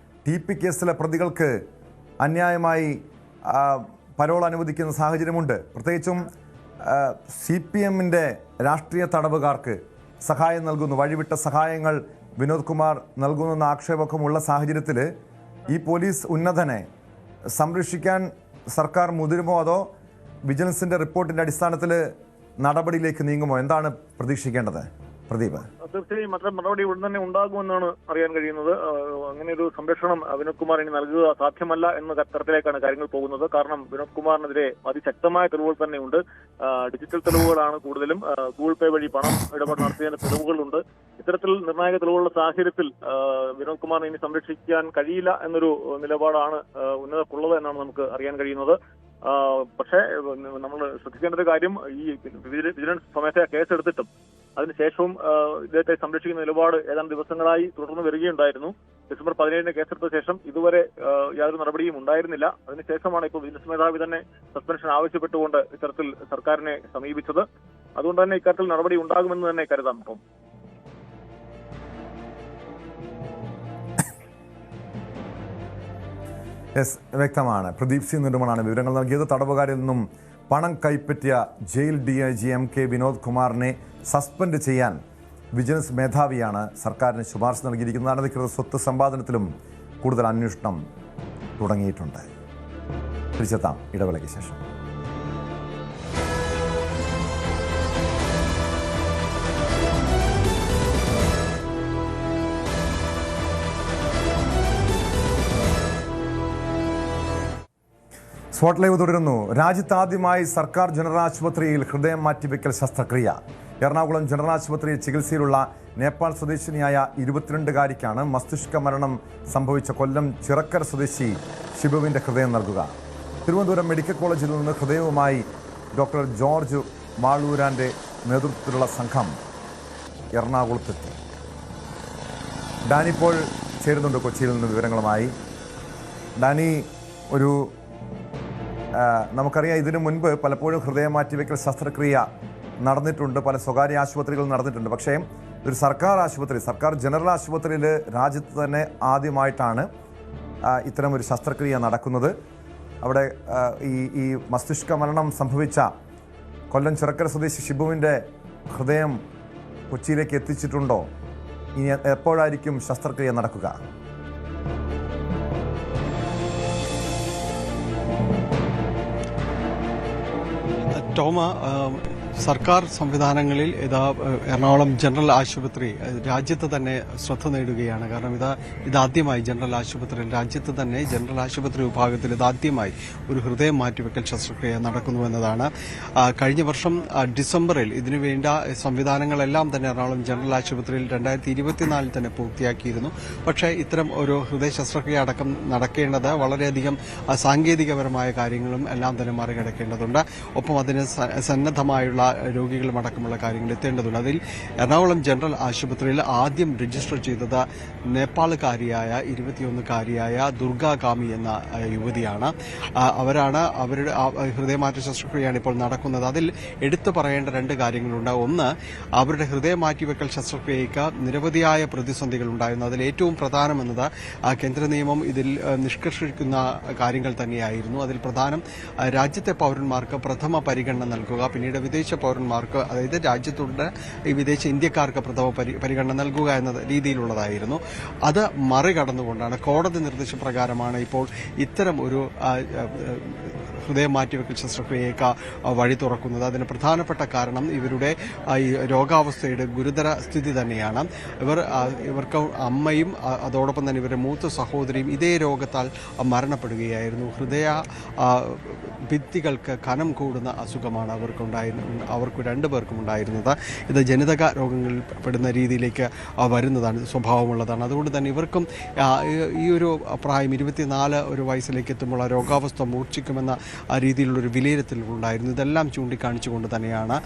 TP കേസിലെ പ്രതികൾക്ക് അന്യായമായി പരോൾ അനുവദിക്കുന്ന സാഹചര്യമുണ്ട്. പ്രത്യേകിച്ചും CPMന്റെ രാഷ്ട്രീയ തടവുകാർക്ക് സഹായം നൽകുന്നു, വഴിവിട്ട സഹായങ്ങൾ വിനോദ് കുമാർ നൽകുന്നെന്ന ആക്ഷേപമൊക്കെ ഉള്ള സാഹചര്യത്തിൽ ഈ പോലീസ് ഉന്നതനെ സംരക്ഷിക്കാൻ സർക്കാർ മുതിരുമോ, അതോ വിജിലൻസിന്റെ റിപ്പോർട്ടിന്റെ അടിസ്ഥാനത്തിൽ നടപടിയിലേക്ക് നീങ്ങുമോ? എന്താണ് പ്രതീക്ഷിക്കേണ്ടത് പ്രദീപ്?
തീർച്ചയായും അത്തരം നടപടി ഉടൻ തന്നെ ഉണ്ടാകുമെന്നാണ് അറിയാൻ കഴിയുന്നത്. അങ്ങനെ ഒരു സംരക്ഷണം വിനോദ് കുമാർ ഇനി നൽകുക സാധ്യമല്ല എന്ന തരത്തിലേക്കാണ് കാര്യങ്ങൾ പോകുന്നത്. കാരണം വിനോദ് കുമാറിനെതിരെ അതിശക്തമായ തെളിവുകൾ തന്നെയുണ്ട്. ഡിജിറ്റൽ തെളിവുകളാണ് കൂടുതലും. ഗൂഗിൾ പേ വഴി പണം ഇടപാട് നടത്തിയതിന്റെ തെളിവുകളുണ്ട്. ഇത്തരത്തിൽ നിർണായക തെളിവുകളുള്ള സാഹചര്യത്തിൽ വിനോദ് കുമാറിനെ ഇനി സംരക്ഷിക്കാൻ കഴിയില്ല എന്നൊരു നിലപാടാണ് ഉന്നതർക്കുള്ളത് എന്നാണ് നമുക്ക് അറിയാൻ കഴിയുന്നത്. പക്ഷേ നമ്മൾ ശ്രദ്ധിക്കേണ്ട ഒരു കാര്യം, ഈ വിജിലൻസ് സ്വമേധയാ കേസെടുത്തിട്ടും അതിനുശേഷവും ഇദ്ദേഹത്തെ സംരക്ഷിക്കുന്ന നിലപാട് ഏതാനും ദിവസങ്ങളായി തുടർന്ന് വരികയുണ്ടായിരുന്നു. ഡിസംബർ 17 കേസെടുത്ത ശേഷം ഇതുവരെ യാതൊരു നടപടിയും ഉണ്ടായിരുന്നില്ല. അതിനുശേഷമാണ് ഇപ്പോൾ വിജിലൻസ് മേധാവി തന്നെ സസ്പെൻഷൻ ആവശ്യപ്പെട്ടുകൊണ്ട് ഇത്തരത്തിൽ സർക്കാരിനെ സമീപിച്ചത്. അതുകൊണ്ട് തന്നെ ഇക്കാര്യത്തിൽ നടപടി ഉണ്ടാകുമെന്ന് തന്നെ കരുതാം. ഇപ്പം
വ്യക്തമാണ്. പ്രദീപ് സി നെടുമണാണ് വിവരങ്ങൾ നൽകിയത്. തടവുകാരിൽ നിന്നും പണം കൈപ്പറ്റിയ ജയിൽ DIG MK വിനോദ് കുമാറിനെ സസ്പെൻഡ് ചെയ്യാൻ വിജിലൻസ് മേധാവിയാണ് സർക്കാരിന് ശുപാർശ നൽകിയിരിക്കുന്നത്. അനധികൃത സ്വത്ത് സമ്പാദനത്തിലും കൂടുതൽ അന്വേഷണം തുടങ്ങിയിട്ടുണ്ട്. തിരിച്ചെത്താം ഇടവേളയ്ക്ക് ശേഷം. സ്പോട്ട് ലൈവ് തുടരുന്നു. രാജ്യത്താദ്യമായി സർക്കാർ ജനറൽ ആശുപത്രിയിൽ ഹൃദയം മാറ്റിവെക്കൽ ശസ്ത്രക്രിയ. എറണാകുളം ജനറൽ ആശുപത്രിയിൽ ചികിത്സയിലുള്ള നേപ്പാൾ സ്വദേശിനിയായ 22-കാരിക്കാണ് മസ്തിഷ്ക മരണം സംഭവിച്ച കൊല്ലം ചിറക്കര സ്വദേശി ഷിബുവിൻ്റെ ഹൃദയം നൽകുക. തിരുവനന്തപുരം മെഡിക്കൽ കോളേജിൽ നിന്ന് ഹൃദയവുമായി ഡോക്ടർ ജോർജ് മാളൂരാൻ്റെ നേതൃത്വത്തിലുള്ള സംഘം എറണാകുളത്തെത്തി. ഡാനി ഇപ്പോൾ ചേരുന്നുണ്ട് കൊച്ചിയിൽ നിന്ന് വിവരങ്ങളുമായി. ഡാനി, നമുക്കറിയാം, ഇതിനു മുൻപ് പലപ്പോഴും ഹൃദയം മാറ്റിവെക്കൽ ശസ്ത്രക്രിയ നടന്നിട്ടുണ്ട്, പല സ്വകാര്യ ആശുപത്രികൾ നടന്നിട്ടുണ്ട്. പക്ഷേ ഒരു സർക്കാർ ആശുപത്രി, സർക്കാർ ജനറൽ ആശുപത്രിയിൽ രാജ്യത്ത് തന്നെ ആദ്യമായിട്ടാണ് ഇത്തരമൊരു ശസ്ത്രക്രിയ നടക്കുന്നത്. അവിടെ ഈ മസ്തിഷ്ക മരണം സംഭവിച്ച കൊല്ലം ചിറക്കര സ്വദേശി ഷിബുവിൻ്റെ ഹൃദയം കൊച്ചിയിലേക്ക് എത്തിച്ചിട്ടുണ്ടോ? ഇനി എപ്പോഴായിരിക്കും ശസ്ത്രക്രിയ നടക്കുക?
ടോമ, സർക്കാർ സംവിധാനങ്ങളിൽ എറണാകുളം ജനറൽ ആശുപത്രി രാജ്യത്ത് തന്നെ ശ്രദ്ധ നേടുകയാണ്. കാരണം ഇതാദ്യമായി രാജ്യത്ത് തന്നെ ജനറൽ ആശുപത്രി വിഭാഗത്തിൽ ഇതാദ്യമായി ഒരു ഹൃദയം മാറ്റിവെക്കൽ ശസ്ത്രക്രിയ നടക്കുന്നുവെന്നതാണ്. കഴിഞ്ഞ വർഷം ഡിസംബറിൽ ഇതിനുവേണ്ട സംവിധാനങ്ങളെല്ലാം തന്നെ എറണാകുളം ജനറൽ ആശുപത്രിയിൽ 2024 തന്നെ പൂർത്തിയാക്കിയിരുന്നു. പക്ഷേ ഇത്തരം ഒരു ഹൃദയ ശസ്ത്രക്രിയ അടക്കം നടക്കേണ്ടത് വളരെയധികം സാങ്കേതികപരമായ കാര്യങ്ങളും എല്ലാം തന്നെ മറികടക്കേണ്ടതുണ്ട്. ഒപ്പം അതിന് സന്നദ്ധമായുള്ള രോഗികളുമടക്കമുള്ള കാര്യങ്ങൾ എത്തേണ്ടതുണ്ട്. അതിൽ എറണാകുളം ജനറൽ ആശുപത്രിയിൽ ആദ്യം രജിസ്റ്റർ ചെയ്തത് നേപ്പാളുകാരിയായ 21-കാരിയായ ദുർഗ കാമി എന്ന യുവതിയാണ്. അവരുടെ ഹൃദയമാറ്റ ശസ്ത്രക്രിയയാണ് ഇപ്പോൾ നടക്കുന്നത്. അതിൽ എടുത്തു പറയേണ്ട 2 കാര്യങ്ങളുണ്ട്. ഒന്ന്, അവരുടെ ഹൃദയമാറ്റിവെക്കൽ ശസ്ത്രക്രിയയ്ക്ക് നിരവധിയായ പ്രതിസന്ധികൾ ഉണ്ടായിരുന്നു. അതിൽ ഏറ്റവും പ്രധാനമെന്നത് കേന്ദ്ര നിയമം ഇതിൽ നിഷ്കർഷിക്കുന്ന കാര്യങ്ങൾ തന്നെയായിരുന്നു. അതിൽ പ്രധാനം രാജ്യത്തെ പൗരന്മാർക്ക് പ്രഥമ പരിഗണന നൽകുക, പിന്നീട് വിദേശ പൗരന്മാർക്ക്, അതായത് രാജ്യത്തുള്ള ഈ വിദേശ ഇന്ത്യക്കാർക്ക് പ്രഥമ പരിഗണന നൽകുക എന്ന രീതിയിലുള്ളതായിരുന്നു. അത് മറികടന്നുകൊണ്ടാണ്, കോടതി നിർദ്ദേശപ്രകാരമാണ് ഇപ്പോൾ ഇത്തരം ഒരു ഹൃദയം മാറ്റിവെക്കൽ ശസ്ത്രക്രിയയ്ക്ക് വഴി തുറക്കുന്നത്. അതിന് പ്രധാനപ്പെട്ട കാരണം ഇവരുടെ ഈ രോഗാവസ്ഥയുടെ ഗുരുതര സ്ഥിതി തന്നെയാണ്. ഇവർക്ക് അമ്മയും അതോടൊപ്പം തന്നെ ഇവരുടെ മൂത്ത സഹോദരിയും ഇതേ രോഗത്താൽ മരണപ്പെടുകയായിരുന്നു. ഹൃദയ ഭിത്തികൾക്ക് കനം കൂടുന്ന അസുഖമാണ് അവർക്ക് 2 പേർക്കും ഉണ്ടായിരുന്നത്. ഇത് ജനിതക രോഗങ്ങളിൽ പെടുന്ന രീതിയിലേക്ക് വരുന്നതാണ്, സ്വഭാവമുള്ളതാണ്. അതുകൊണ്ട് തന്നെ ഇവർക്കും ഈ ഒരു പ്രായം 24 ഒരു വയസ്സിലേക്ക് എത്തുമ്പോൾ ആ രോഗാവസ്ഥ മൂർച്ഛിക്കുമെന്ന രീതിയിലുള്ളൊരു വിലയിരുത്തലുണ്ടായിരുന്നു. ഇതെല്ലാം ചൂണ്ടിക്കാണിച്ചുകൊണ്ട് തന്നെയാണ്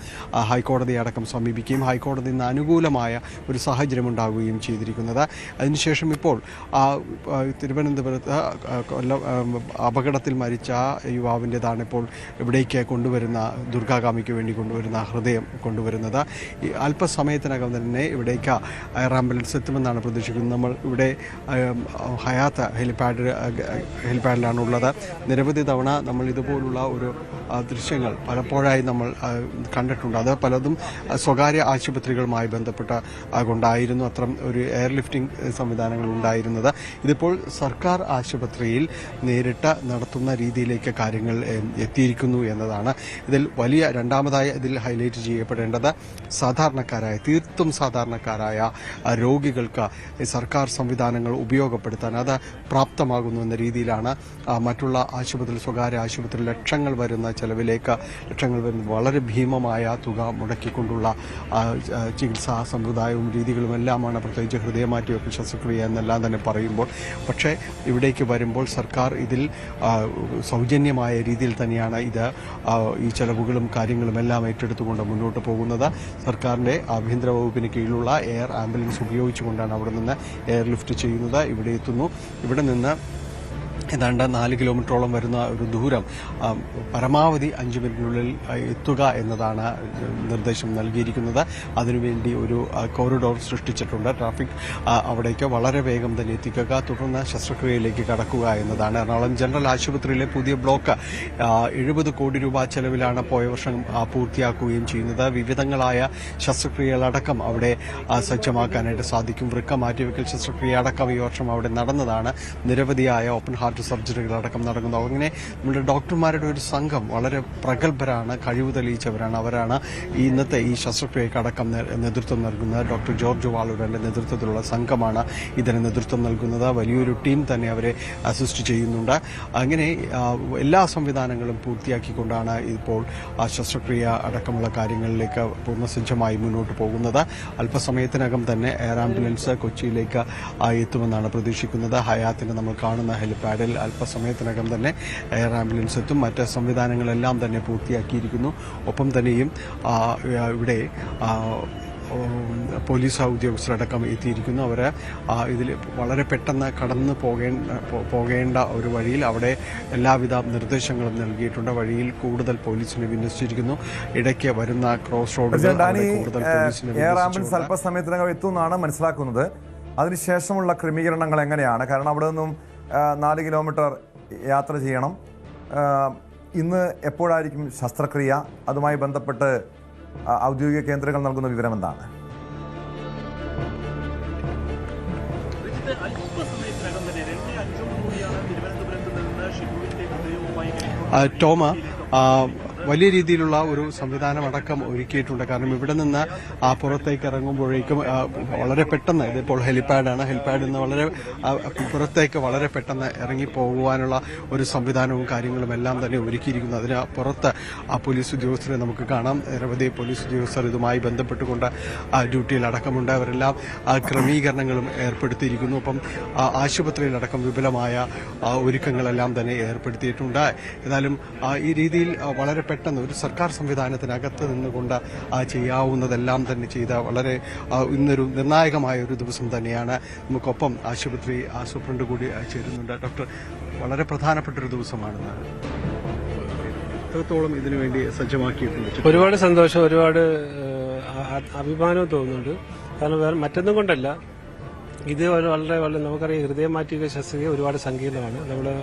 ഹൈക്കോടതിയെ അടക്കം സമീപിക്കുകയും ഹൈക്കോടതിയിൽ നിന്ന് അനുകൂലമായ ഒരു സാഹചര്യം ഉണ്ടാവുകയും ചെയ്തിരിക്കുന്നത്. അതിനുശേഷം ഇപ്പോൾ തിരുവനന്തപുരത്ത് അപകടത്തിൽ മരിച്ച യുവാവിൻ്റെതാണ് ഇപ്പോൾ ഇവിടേക്ക് കൊണ്ടുവരുന്ന ദുർഗാകാമിക്ക് വേണ്ടി കൊണ്ടുവരുന്ന ഹൃദയം കൊണ്ടുവരുന്നത്. ഈ അല്പസമയത്തിനകം തന്നെ ഇവിടേക്ക് എയർ ആംബുലൻസ് എത്തുമെന്നാണ് പ്രതീക്ഷിക്കുന്നത്. നമ്മൾ ഇവിടെ ഹയാത്ത് ഹെലിപാഡിലാണ് ഉള്ളത്. നിരവധി തവണ നമ്മൾ ഇതുപോലുള്ള ഒരു ദൃശ്യങ്ങൾ പലപ്പോഴായി നമ്മൾ കണ്ടിട്ടുണ്ട്. അത് പലതും സ്വകാര്യ ആശുപത്രികളുമായി ബന്ധപ്പെട്ട കൊണ്ടായിരുന്നു അത്തരം ഒരു എയർലിഫ്റ്റിംഗ് സംവിധാനങ്ങൾ ഉണ്ടായിരുന്നത്. ഇതിപ്പോൾ സർക്കാർ ആശുപത്രിയിൽ നേരിട്ട് നടത്തുന്ന രീതിയിലേക്ക് കാര്യങ്ങൾ എത്തിയിരിക്കുന്നു എന്നതാണ് ഇതിൽ വലിയ രണ്ടാമതായി ഇതിൽ ഹൈലൈറ്റ് ചെയ്യപ്പെടേണ്ടത്. തീർത്തും സാധാരണക്കാരായ രോഗികൾക്ക് സർക്കാർ സംവിധാനങ്ങൾ ഉപയോഗപ്പെടുത്താൻ അത് പ്രാപ്തമാകുന്നു എന്ന രീതിയിലാണ് മറ്റുള്ള സ്വകാര്യ ആശുപത്രി ലക്ഷങ്ങൾ വരുന്ന വളരെ ഭീമമായ തുക മുടക്കിക്കൊണ്ടുള്ള ചികിത്സാ സമ്പ്രദായവും രീതികളും എല്ലാമാണ്, പ്രത്യേകിച്ച് ഹൃദയമാറ്റിവെക്കൽ ശസ്ത്രക്രിയ എന്നെല്ലാം തന്നെ പറയുമ്പോൾ. പക്ഷേ ഇവിടേക്ക് വരുമ്പോൾ സർക്കാർ ഇതിൽ സൗജന്യമായ രീതിയിൽ തന്നെയാണ് ഈ ചെലവുകളും കാര്യങ്ങളും എല്ലാം ഏറ്റെടുത്തുകൊണ്ട് മുന്നോട്ട് പോകുന്നത്. സർക്കാരിൻ്റെ ആഭ്യന്തര വകുപ്പിന് കീഴിലുള്ള എയർ ആംബുലൻസ് ഉപയോഗിച്ചുകൊണ്ടാണ് അവിടെ നിന്ന് എയർലിഫ്റ്റ് ചെയ്യുന്നത്. ഇവിടെ എത്തുന്നു. ഇവിടെ നിന്ന് ഏതാണ്ട് 4 കിലോമീറ്ററോളം വരുന്ന ഒരു ദൂരം പരമാവധി 5 മിനിറ്റിനുള്ളിൽ എത്തുക എന്നതാണ് നിർദ്ദേശം നൽകിയിരിക്കുന്നത്. അതിനുവേണ്ടി ഒരു കോറിഡോർ സൃഷ്ടിച്ചിട്ടുണ്ട്. ട്രാഫിക് അവിടേക്ക് വളരെ വേഗം തന്നെ എത്തിക്കുക, തുടർന്ന് ശസ്ത്രക്രിയയിലേക്ക് കടക്കുക എന്നതാണ്. എറണാകുളം ജനറൽ ആശുപത്രിയിലെ പുതിയ ബ്ലോക്ക് 70 കോടി രൂപ ചെലവിലാണ് പോയ വർഷം പൂർത്തിയാക്കുകയും ചെയ്യുന്നത്. വിവിധങ്ങളായ ശസ്ത്രക്രിയകളടക്കം അവിടെ സജ്ജമാക്കാനായിട്ട് സാധിക്കും. വൃക്ക മാറ്റിവെക്കൽ ശസ്ത്രക്രിയ അടക്കം ഈ വർഷം അവിടെ നടന്നതാണ്. നിരവധിയായ ഓപ്പൺ ഹാർട്ട് സർജറികളടക്കം നടക്കുന്നു. അങ്ങനെ നമ്മുടെ ഡോക്ടർമാരുടെ ഒരു സംഘം വളരെ പ്രഗത്ഭരാണ്, കഴിവ് തെളിയിച്ചവരാണ്. അവരാണ് ഇന്നത്തെ ഈ ശസ്ത്രക്രിയക്കടക്കം നേതൃത്വം നൽകുന്നത്. ഡോക്ടർ ജോർജ് വാളൂരിന്റെ നേതൃത്വത്തിലുള്ള സംഘമാണ് ഇതിന് നേതൃത്വം നൽകുന്നത്. വലിയൊരു ടീം തന്നെ അവരെ അസിസ്റ്റ് ചെയ്യുന്നുണ്ട്. അങ്ങനെ എല്ലാ സംവിധാനങ്ങളും പൂർത്തിയാക്കിക്കൊണ്ടാണ് ഇപ്പോൾ ശസ്ത്രക്രിയ അടക്കമുള്ള കാര്യങ്ങളിലേക്ക് പൂർണ്ണസജ്ജമായി മുന്നോട്ട് പോകുന്നത്. അല്പസമയത്തിനകം തന്നെ എയർ ആംബുലൻസ് കൊച്ചിയിലേക്ക് എത്തുമെന്നാണ് പ്രതീക്ഷിക്കുന്നത്. ഹയാത്തിന് നമ്മൾ കാണുന്ന ഹെലിപാഡിൽ അല്പസമയത്തിനകം തന്നെ എയർ ആംബുലൻസ് എത്തും. മറ്റ് സംവിധാനങ്ങളെല്ലാം തന്നെ പൂർത്തിയാക്കിയിരിക്കുന്നു. ഒപ്പം തന്നെയും ഇവിടെ പോലീസ് ഉദ്യോഗസ്ഥരടക്കം എത്തിയിരിക്കുന്നു. അവർ ഇതിൽ വളരെ പെട്ടെന്ന് കടന്നു പോകേണ്ട ഒരു വഴിയിൽ അവിടെ എല്ലാവിധ നിർദ്ദേശങ്ങളും നൽകിയിട്ടുണ്ട്. വഴിയിൽ കൂടുതൽ പോലീസിനെ വിന്യസിച്ചിരിക്കുന്നു. ഇടയ്ക്ക് വരുന്ന ക്രോസ് റോഡുകൾ കൂടുതൽ പോലീസിനെ
എയർ ആംബുലൻസ് അല്പസമയത്തിനകം എത്തുമെന്നാണ് മനസ്സിലാക്കുന്നത്. അതിനുശേഷമുള്ള ക്രമീകരണങ്ങൾ എങ്ങനെയാണ്? കാരണം അവിടെ നിന്നും 4 കിലോമീറ്റർ യാത്ര ചെയ്യണം. ഇന്ന് എപ്പോഴായിരിക്കും ശസ്ത്രക്രിയ? അതുമായി ബന്ധപ്പെട്ട് ഔദ്യോഗിക കേന്ദ്രങ്ങൾ നൽകുന്ന വിവരം എന്താണ്?
ടോമ, വലിയ രീതിയിലുള്ള ഒരു സംവിധാനം അടക്കം ഒരുക്കിയിട്ടുണ്ട്. കാരണം ഇവിടെ നിന്ന് പുറത്തേക്ക് ഇറങ്ങുമ്പോഴേക്കും വളരെ പെട്ടെന്ന്, ഇതിപ്പോൾ ഹെലിപ്പാഡാണ്, ഹെലിപ്പാഡിൽ നിന്ന് വളരെ പുറത്തേക്ക് വളരെ പെട്ടെന്ന് ഇറങ്ങിപ്പോകുവാനുള്ള ഒരു സംവിധാനവും കാര്യങ്ങളും എല്ലാം തന്നെ ഒരുക്കിയിരിക്കുന്നു. അതിന് പുറത്ത് പോലീസ് ഉദ്യോഗസ്ഥരെ നമുക്ക് കാണാം. നിരവധി പോലീസ് ഉദ്യോഗസ്ഥർ ഇതുമായി ബന്ധപ്പെട്ടുകൊണ്ട് ഡ്യൂട്ടിയിൽ അടക്കമുണ്ട്. അവരെല്ലാം ക്രമീകരണങ്ങളും ഏർപ്പെടുത്തിയിരിക്കുന്നു. ഒപ്പം ആശുപത്രിയിലടക്കം വിപുലമായ ഒരുക്കങ്ങളെല്ലാം തന്നെ ഏർപ്പെടുത്തിയിട്ടുണ്ട്. ഏതായാലും ഈ രീതിയിൽ വളരെ പെട്ടെന്ന് ഒരു സർക്കാർ സംവിധാനത്തിനകത്ത് നിന്നുകൊണ്ട് ചെയ്യാവുന്നതെല്ലാം തന്നെ ചെയ്ത വളരെ ഇന്നൊരു നിർണായകമായ ഒരു ദിവസം തന്നെയാണ്. നമുക്കൊപ്പം ആശുപത്രി സൂപ്രണ്ട് കൂടി ചേരുന്നുണ്ട്. ഡോക്ടർ, വളരെ പ്രധാനപ്പെട്ട ഒരു ദിവസമാണെന്ന് എത്രത്തോളം ഇതിനുവേണ്ടി സജ്ജമാക്കിയിട്ടുണ്ട്?
ഒരുപാട് സന്തോഷം, ഒരുപാട് അഭിമാനവും തോന്നുന്നുണ്ട്. കാരണം മറ്റൊന്നും കൊണ്ടല്ല, ഇത് വളരെ നമുക്കറിയാം, ഹൃദയം മാറ്റിയ ശസ്ത്രക്രിയ ഒരുപാട് സങ്കീർണമാണ്.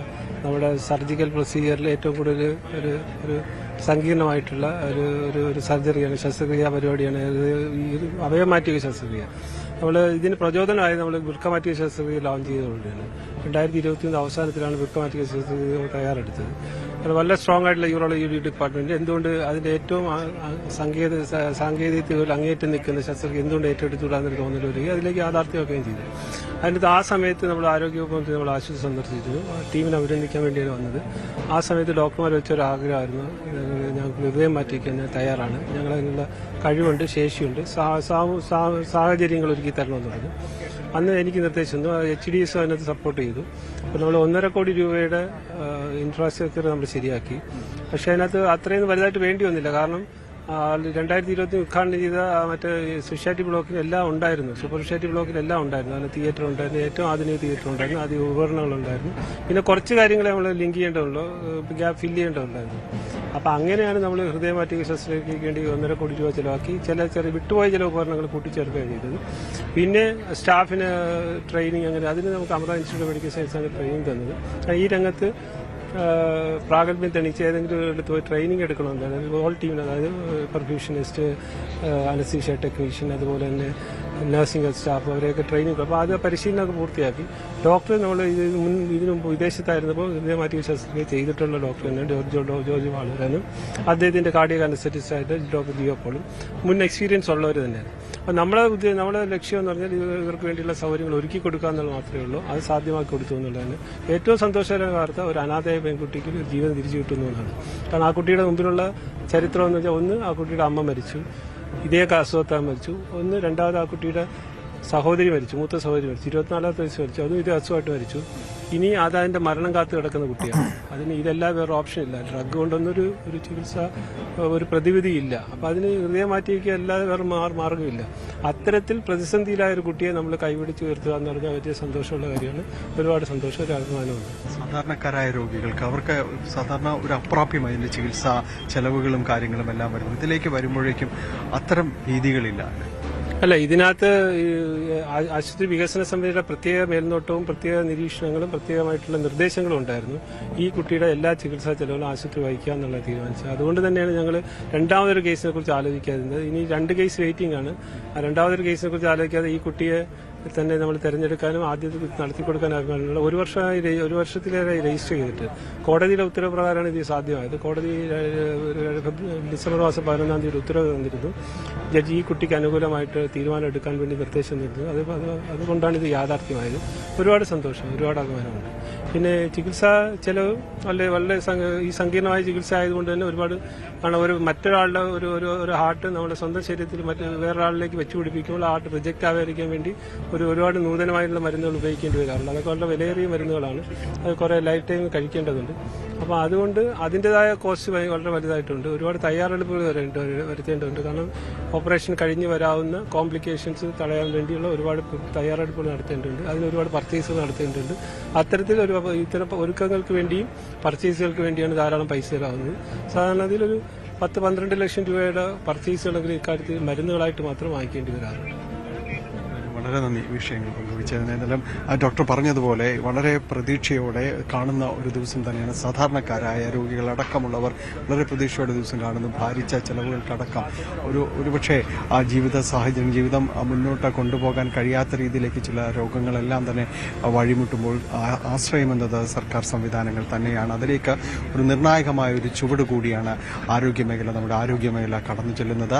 നമ്മുടെ സർജിക്കൽ പ്രൊസീജിയറിൽ ഏറ്റവും കൂടുതൽ ഒരു സങ്കീർണമായിട്ടുള്ള ഒരു സർജറിയാണ്, ശസ്ത്രക്രിയാ പരിപാടിയാണ് ഈ അവയവം മാറ്റിയ ശസ്ത്രക്രിയ. ഇതിന് പ്രചോദനമായി നമ്മൾ വൃക്ക മാറ്റിയ ശസ്ത്രക്രിയ ലോഞ്ച് ചെയ്തുകൊണ്ടാണ് 2021 അവസാനത്തിലാണ് വൃക്ക മാറ്റിയ ശസ്ത്രക്രിയ തയ്യാറെടുത്തത്. അത് വളരെ സ്ട്രോങ് ആയിട്ടുള്ള യൂറോളജി ഡിപ്പാർട്ട്മെന്റ് എന്തുകൊണ്ട് അതിന്റെ ഏറ്റവും സാങ്കേതികതയിൽ അങ്ങേറ്റം നിൽക്കുന്ന ശസ്ത്രക്രിയ എന്തുകൊണ്ട് ഏറ്റെടുത്തുകൂടാന്നൊരു തോന്നൽ വരികയും അതിലേക്ക് യാഥാർത്ഥ്യമാക്കുകയും ചെയ്തു. അതിനകത്ത് ആ സമയത്ത് നമ്മൾ ആരോഗ്യവകുപ്പ് മന്ത്രി നമ്മൾ ആശുപത്രി സന്ദർശിച്ചു. ടീമിനെ അഭിനന്ദിക്കാൻ വേണ്ടിയാണ് വന്നത്. ആ സമയത്ത് ഡോക്ടർമാർ വെച്ചൊരു ആഗ്രഹമായിരുന്നു, ഞങ്ങൾക്ക് ഹൃദയം മാറ്റിക്കാൻ തയ്യാറാണ്, ഞങ്ങളതിനുള്ള കഴിവുണ്ട്, ശേഷിയുണ്ട്, സാഹചര്യങ്ങൾ ഒരുക്കി തരണമെന്ന് പറഞ്ഞു. അന്ന് എനിക്ക് നിർദ്ദേശം തന്നു. HDS അതിനകത്ത് സപ്പോർട്ട് ചെയ്തു. അപ്പോൾ നമ്മൾ 1.5 കോടി രൂപയുടെ ഇൻഫ്രാസ്ട്രക്ചർ നമ്മൾ ശരിയാക്കി. പക്ഷേ അതിനകത്ത് അത്രയൊന്നും വലുതായിട്ട് വേണ്ടി വന്നില്ല. കാരണം 2020 ഉദ്ഘാടനം ചെയ്ത മറ്റേ സ്പെഷ്യാലിറ്റി ബ്ലോക്കിൽ എല്ലാം ഉണ്ടായിരുന്നു, സൂപ്പർ സ്പെഷ്യാലിറ്റി ബ്ലോക്കിൽ എല്ലാം ഉണ്ടായിരുന്നു. അതിന് തിയേറ്റർ ഉണ്ടായിരുന്നു, ഏറ്റവും ആധുനിക തിയേറ്റർ ഉണ്ടായിരുന്നു, ആദ്യ ഉപകരണങ്ങളുണ്ടായിരുന്നു. പിന്നെ കുറച്ച് കാര്യങ്ങൾ നമ്മൾ ലിങ്ക് ചെയ്യേണ്ടതുള്ളൂ, ഗ്യാപ്പ് ഫില്ല് ചെയ്യേണ്ടതുണ്ടായിരുന്നു. അപ്പം അങ്ങനെയാണ് നമ്മൾ ഹൃദയമാറ്റിക ശസ്ത്രക്രിയയ്ക്ക് വേണ്ടി 1.5 കോടി രൂപ ചിലവാക്കി ചെറിയ വിട്ടുപോയ ചില ഉപകരണങ്ങൾ കൂട്ടിച്ചേർക്കുകയാണ് ചെയ്തത്. പിന്നെ സ്റ്റാഫിന് ട്രെയിനിങ്, അങ്ങനെ അതിന് നമുക്ക് അമൃത ഇൻസ്റ്റിറ്റ്യൂട്ട് ഓഫ് മെഡിക്കൽ സയൻസാണ് ട്രെയിനിങ് തന്നത്. ഈ രംഗത്ത് പ്രാഗൽഭ്യം തെളിയിച്ച് ഏതെങ്കിലും എടുത്ത് പോയി ട്രെയിനിങ് എടുക്കണമെന്നാണ് ഹോൾ ടീമിന്, അതായത് പെർഫ്യൂഷനിസ്റ്റ്, അനസ്തീഷ്യ ടെക്നീഷ്യൻ, അതുപോലെ തന്നെ നഴ്സിംഗ് സ്റ്റാഫ്, അവരെയൊക്കെ ട്രെയിനിങ്. അപ്പോൾ അത് പരിശീലനമൊക്കെ പൂർത്തിയാക്കി. ഡോക്ടർ നമ്മൾ ഇതിനു മുമ്പ് വിദേശത്തായിരുന്നപ്പോൾ ഹൃദയമാറ്റിയ ശസ്ത്രക്രിയ ചെയ്തിട്ടുള്ള ഡോക്ടർ തന്നെ ജോർജ് വാളൂരാനും അദ്ദേഹത്തിന്റെ കാർഡിയക് അനസ്തറ്റിസ്റ്റായിട്ട് ഡോക്ടർ ജിയോപ്പോളും മുൻ എക്സ്പീരിയൻസ് ഉള്ളവർ തന്നെയാണ്. അപ്പോൾ നമ്മുടെ ലക്ഷ്യം എന്ന് പറഞ്ഞാൽ ഇവർക്ക് വേണ്ടിയുള്ള സൗകര്യങ്ങൾ ഒരുക്കി കൊടുക്കുക എന്നുള്ളത് മാത്രമേ ഉള്ളൂ. അത് സാധ്യമാക്കി കൊടുത്തു എന്നുള്ളതാണ് ഏറ്റവും സന്തോഷകരമായ വാർത്ത. ഒരു അനാഥയായ പെൺകുട്ടിക്ക് ഒരു ജീവൻ തിരിച്ചു കിട്ടുന്നു എന്നാണ്. കാരണം ആ കുട്ടിയുടെ മുമ്പിലുള്ള ചരിത്രം എന്ന് വെച്ചാൽ, ഒന്ന് ആ കുട്ടിയുടെ അമ്മ മരിച്ചു, ഇതേ അസുഖത്താൻ മരിച്ചു. രണ്ടാമത് ആ കുട്ടിയുടെ സഹോദരി മരിച്ചു, മൂത്ത സഹോദരി മരിച്ചു, 24ാമത്തെ വയസ്സ് മരിച്ചു, അതും ഇതേ അസുഖമായിട്ട് മരിച്ചു. ഇനി അതിന്റെ മരണം കാത്തു കിടക്കുന്ന കുട്ടിയാണ്. അതിന് ഇതെല്ലാം വേറെ ഓപ്ഷൻ ഇല്ല. ഡ്രഗ് കൊണ്ടൊന്നൊരു ചികിത്സ ഒരു പ്രതിവിധി ഇല്ല. അപ്പം അതിന് ഹൃദയം മാറ്റിവെക്കുക അല്ലാതെ വേറെ മാർഗ്ഗമില്ല. അത്തരത്തിൽ പ്രതിസന്ധിയിലായ ഒരു കുട്ടിയെ നമ്മൾ കൈപിടിച്ച് ഉയർത്തുക എന്ന് പറഞ്ഞാൽ വലിയ സന്തോഷമുള്ള കാര്യമാണ്. ഒരുപാട് സന്തോഷം, ഒരു അഭിമാനമുണ്ട്.
സാധാരണക്കാരായ രോഗികൾക്ക് അവർക്ക് സാധാരണ ഒരു അപ്രാപ്യമായ ചികിത്സാ ചെലവുകളും കാര്യങ്ങളും എല്ലാം വരും. ഇതിലേക്ക് വരുമ്പോഴേക്കും അത്തരം രീതികളില്ല.
അല്ല, ഇതിനകത്ത് ആശുപത്രി വികസന സമിതിയുടെ പ്രത്യേക മേൽനോട്ടവും പ്രത്യേക നിരീക്ഷണങ്ങളും പ്രത്യേകമായിട്ടുള്ള നിർദ്ദേശങ്ങളും ഉണ്ടായിരുന്നു. ഈ കുട്ടിയുടെ എല്ലാ ചികിത്സാ ചെലവുകളും ആശുപത്രി വഹിക്കുക എന്നുള്ള തീരുമാനിച്ചത്. അതുകൊണ്ട് തന്നെയാണ് ഞങ്ങൾ രണ്ടാമതൊരു കേസിനെ കുറിച്ച് ആലോചിക്കാതിരുന്നത്. ഇനി 2 കേസ് വെയിറ്റിംഗ് ആണ്. ആ രണ്ടാമതൊരു കേസിനെ കുറിച്ച് ആലോചിക്കാതെ ഈ കുട്ടിയെ തന്നെ നമ്മൾ തിരഞ്ഞെടുക്കാനും ആദ്യത്തിൽ നടത്തിക്കൊടുക്കാനും അഭിമാനമുള്ള 1 വർഷത്തിലേറെ രജിസ്റ്റർ ചെയ്തിട്ട് കോടതിയുടെ ഉത്തരവ് പ്രകാരമാണ് ഇത് സാധ്യമായത്. കോടതി ഡിസംബർ മാസം 11-ാം തീയതി ഉത്തരവ് തന്നിരുന്നു. ജഡ്ജി ഈ കുട്ടിക്ക് അനുകൂലമായിട്ട് തീരുമാനം എടുക്കാൻ വേണ്ടി നിർദ്ദേശം തന്നിരുന്നു. അതുകൊണ്ടാണ് ഇത് യാഥാർത്ഥ്യമായത്. ഒരുപാട് സന്തോഷം, ഒരുപാട് അഭിമാനമുണ്ട്. പിന്നെ ചികിത്സാ ചെലവ് വളരെ ഈ സങ്കീർണമായ ചികിത്സ ആയതുകൊണ്ട് തന്നെ ഒരുപാട് മറ്റൊരാളുടെ ഒരു ഹാർട്ട് നമ്മുടെ സ്വന്തം ശരീരത്തിൽ വേറൊരാളിലേക്ക് വെച്ച് പിടിപ്പിക്കുമ്പോൾ ഹാർട്ട് റിജക്റ്റ് ആവാതിരിക്കാൻ വേണ്ടി ഒരുപാട് നൂതനമായിട്ടുള്ള മരുന്നുകൾ ഉപയോഗിക്കേണ്ടി വരാറുണ്ട്. അതൊക്കെ വളരെ വിലയേറിയ മരുന്നുകളാണ്. അത് കുറേ ലൈഫ് ടൈം കഴിക്കേണ്ടതുണ്ട്. അപ്പോൾ അതുകൊണ്ട് അതിൻ്റെതായ കോസ്റ്റ് വളരെ വലുതായിട്ടുണ്ട്. ഒരുപാട് തയ്യാറെടുപ്പുകൾ വരുത്തേണ്ടതുണ്ട്. കാരണം ഓപ്പറേഷൻ കഴിഞ്ഞ് വരാവുന്ന കോംപ്ലിക്കേഷൻസ് തടയാൻ വേണ്ടിയുള്ള ഒരുപാട് തയ്യാറെടുപ്പുകൾ നടത്തേണ്ടതുണ്ട്. അതിന് ഒരുപാട് പർച്ചേസുകൾ നടത്തേണ്ടതുണ്ട്. അത്തരത്തിൽ ഇത്തരം ഒരുക്കങ്ങൾക്ക് വേണ്ടിയും പർച്ചേസുകൾക്ക് വേണ്ടിയാണ് ധാരാളം പൈസ ചിലവാകുന്നത്. സാധാരണ അതിലൊരു 10-12 ലക്ഷം രൂപയുടെ പർച്ചേസുകളെങ്കിലും ഇക്കാര്യത്തിൽ മരുന്നുകളായിട്ട് മാത്രം വാങ്ങിക്കേണ്ടി വരാറുണ്ട്.
വളരെ നന്ദി വിഷയങ്ങൾ പങ്കുവച്ചതിന്. എന്തായാലും ഡോക്ടർ പറഞ്ഞതുപോലെ വളരെ പ്രതീക്ഷയോടെ കാണുന്ന ഒരു ദിവസം തന്നെയാണ്. സാധാരണക്കാരായ രോഗികളടക്കമുള്ളവർ വളരെ പ്രതീക്ഷയോടെ ദിവസം കാണുന്നു. ഭാരിച്ച ചെലവുകൾക്കടക്കം ഒരുപക്ഷെ ആ ജീവിത സാഹചര്യം, ജീവിതം മുന്നോട്ട് കൊണ്ടുപോകാൻ കഴിയാത്ത രീതിയിലേക്ക് ചില രോഗങ്ങളെല്ലാം തന്നെ വഴിമുട്ടുമ്പോൾ ആശ്രയമെന്നത് സർക്കാർ സംവിധാനങ്ങൾ തന്നെയാണ്. അതിലേക്ക് ഒരു നിർണായകമായ ഒരു ചുവട് കൂടിയാണ് നമ്മുടെ ആരോഗ്യമേഖല കടന്നു ചെല്ലുന്നത്.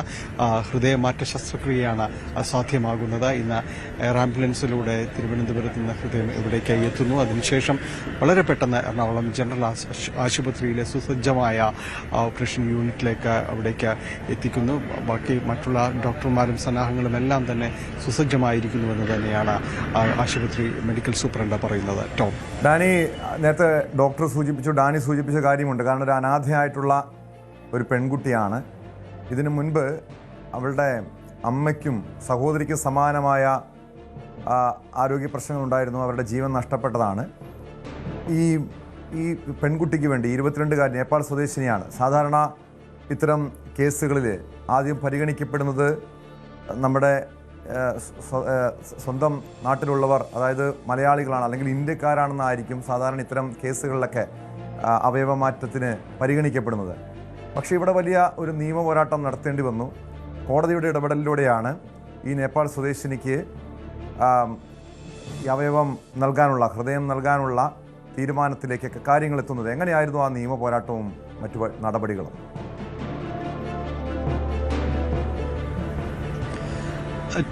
ഹൃദയമാറ്റ ശസ്ത്രക്രിയയാണ് സാധ്യമാകുന്നത്. ഇന്ന് എയർ ആംബുലൻസിലൂടെ തിരുവനന്തപുരത്ത് നിന്ന് ഹൃദയം ഇവിടേക്കായി എത്തുന്നു. അതിനുശേഷം വളരെ പെട്ടെന്ന് എറണാകുളം ജനറൽ ആശുപത്രിയിലെ സുസജ്ജമായ ഓപ്പറേഷൻ യൂണിറ്റിലേക്ക് അവിടേക്ക് എത്തിക്കുന്നു. ബാക്കി മറ്റുള്ള ഡോക്ടർമാരും സന്നാഹങ്ങളും എല്ലാം തന്നെ സുസജ്ജമായിരിക്കുന്നുവെന്ന് തന്നെയാണ് ആശുപത്രി മെഡിക്കൽ സൂപ്രണ്ട് പറയുന്നത്. ടോം,
ഡാനി നേരത്തെ ഡാനി സൂചിപ്പിച്ച കാര്യമുണ്ട്. കാരണം ഒരു അനാഥയായിട്ടുള്ള ഒരു പെൺകുട്ടിയാണ്. ഇതിനു മുൻപ് അവളുടെ അമ്മയ്ക്കും സഹോദരിക്കും സമാനമായ ആരോഗ്യ പ്രശ്നങ്ങളുണ്ടായിരുന്നു. അവരുടെ ജീവൻ നഷ്ടപ്പെട്ടതാണ്. ഈ പെൺകുട്ടിക്ക് വേണ്ടി 22-കാരി നേപ്പാൾ സ്വദേശിനിയാണ്. സാധാരണ ഇത്തരം കേസുകളിൽ ആദ്യം പരിഗണിക്കപ്പെടുന്നത് നമ്മുടെ സ്വന്തം നാട്ടിലുള്ളവർ, അതായത് മലയാളികളാണ് അല്ലെങ്കിൽ ഇന്ത്യക്കാരാണെന്നായിരിക്കും സാധാരണ ഇത്തരം കേസുകളിലൊക്കെ അവയവമാറ്റത്തിന് പരിഗണിക്കപ്പെടുന്നത്. പക്ഷേ ഇവിടെ വലിയ ഒരു നിയമ പോരാട്ടം നടത്തേണ്ടി വന്നു. കോടതിയുടെ ഇടപെടലിലൂടെയാണ് ഈ നേപ്പാൾ സ്വദേശിനിക്ക് ഈ അവയവം നൽകാനുള്ള, ഹൃദയം നൽകാനുള്ള തീരുമാനത്തിലേക്കൊക്കെ കാര്യങ്ങൾ എത്തുന്നത്. എങ്ങനെയായിരുന്നു ആ നിയമ പോരാട്ടവും മറ്റു നടപടികളും?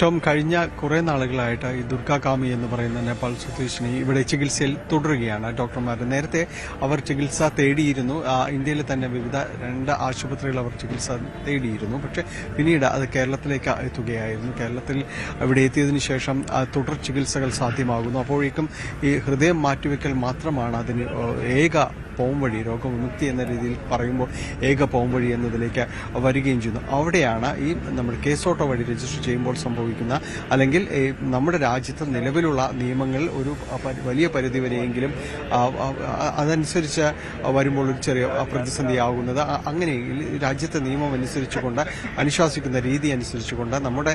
ടോം, കഴിഞ്ഞ കുറേ നാളുകളായിട്ട് ഈ ദുർഗാകാമി എന്ന് പറയുന്ന നേപ്പാൾ സ്വദേശിനി ഇവിടെ ചികിത്സയിൽ തുടരുകയാണ്. ഡോക്ടർമാർ നേരത്തെ അവർ ചികിത്സ തേടിയിരുന്നു. ഇന്ത്യയിൽ തന്നെ വിവിധ 2 ആശുപത്രികൾ അവർ ചികിത്സ തേടിയിരുന്നു. പക്ഷേ പിന്നീട് അത് കേരളത്തിലേക്ക് എത്തുകയായിരുന്നു. കേരളത്തിൽ ഇവിടെ എത്തിയതിനു ശേഷം തുടർ ചികിത്സകൾ സാധ്യമാകുന്നു. അപ്പോഴേക്കും ഈ ഹൃദയം മാറ്റിവെക്കൽ മാത്രമാണ് അതിന് ഏക പോംവഴി, രോഗവിമുക്തി എന്ന രീതിയിൽ പറയുമ്പോൾ ഏക പോംവഴി എന്നതിലേക്ക് വരികയും ചെയ്യുന്നു. അവിടെയാണ് ഈ നമ്മുടെ കേസോട്ടോ വഴി രജിസ്റ്റർ ചെയ്യുമ്പോൾ സംഭവിക്കുന്ന, അല്ലെങ്കിൽ നമ്മുടെ രാജ്യത്ത് നിലവിലുള്ള നിയമങ്ങൾ ഒരു വലിയ പരിധിവരെയെങ്കിലും അതനുസരിച്ച് വരുമ്പോൾ ഒരു ചെറിയ പ്രതിസന്ധിയാകുന്നത്. അങ്ങനെ രാജ്യത്തെ നിയമം അനുസരിച്ചുകൊണ്ട്, അനുശാസിക്കുന്ന രീതി അനുസരിച്ചുകൊണ്ട് നമ്മുടെ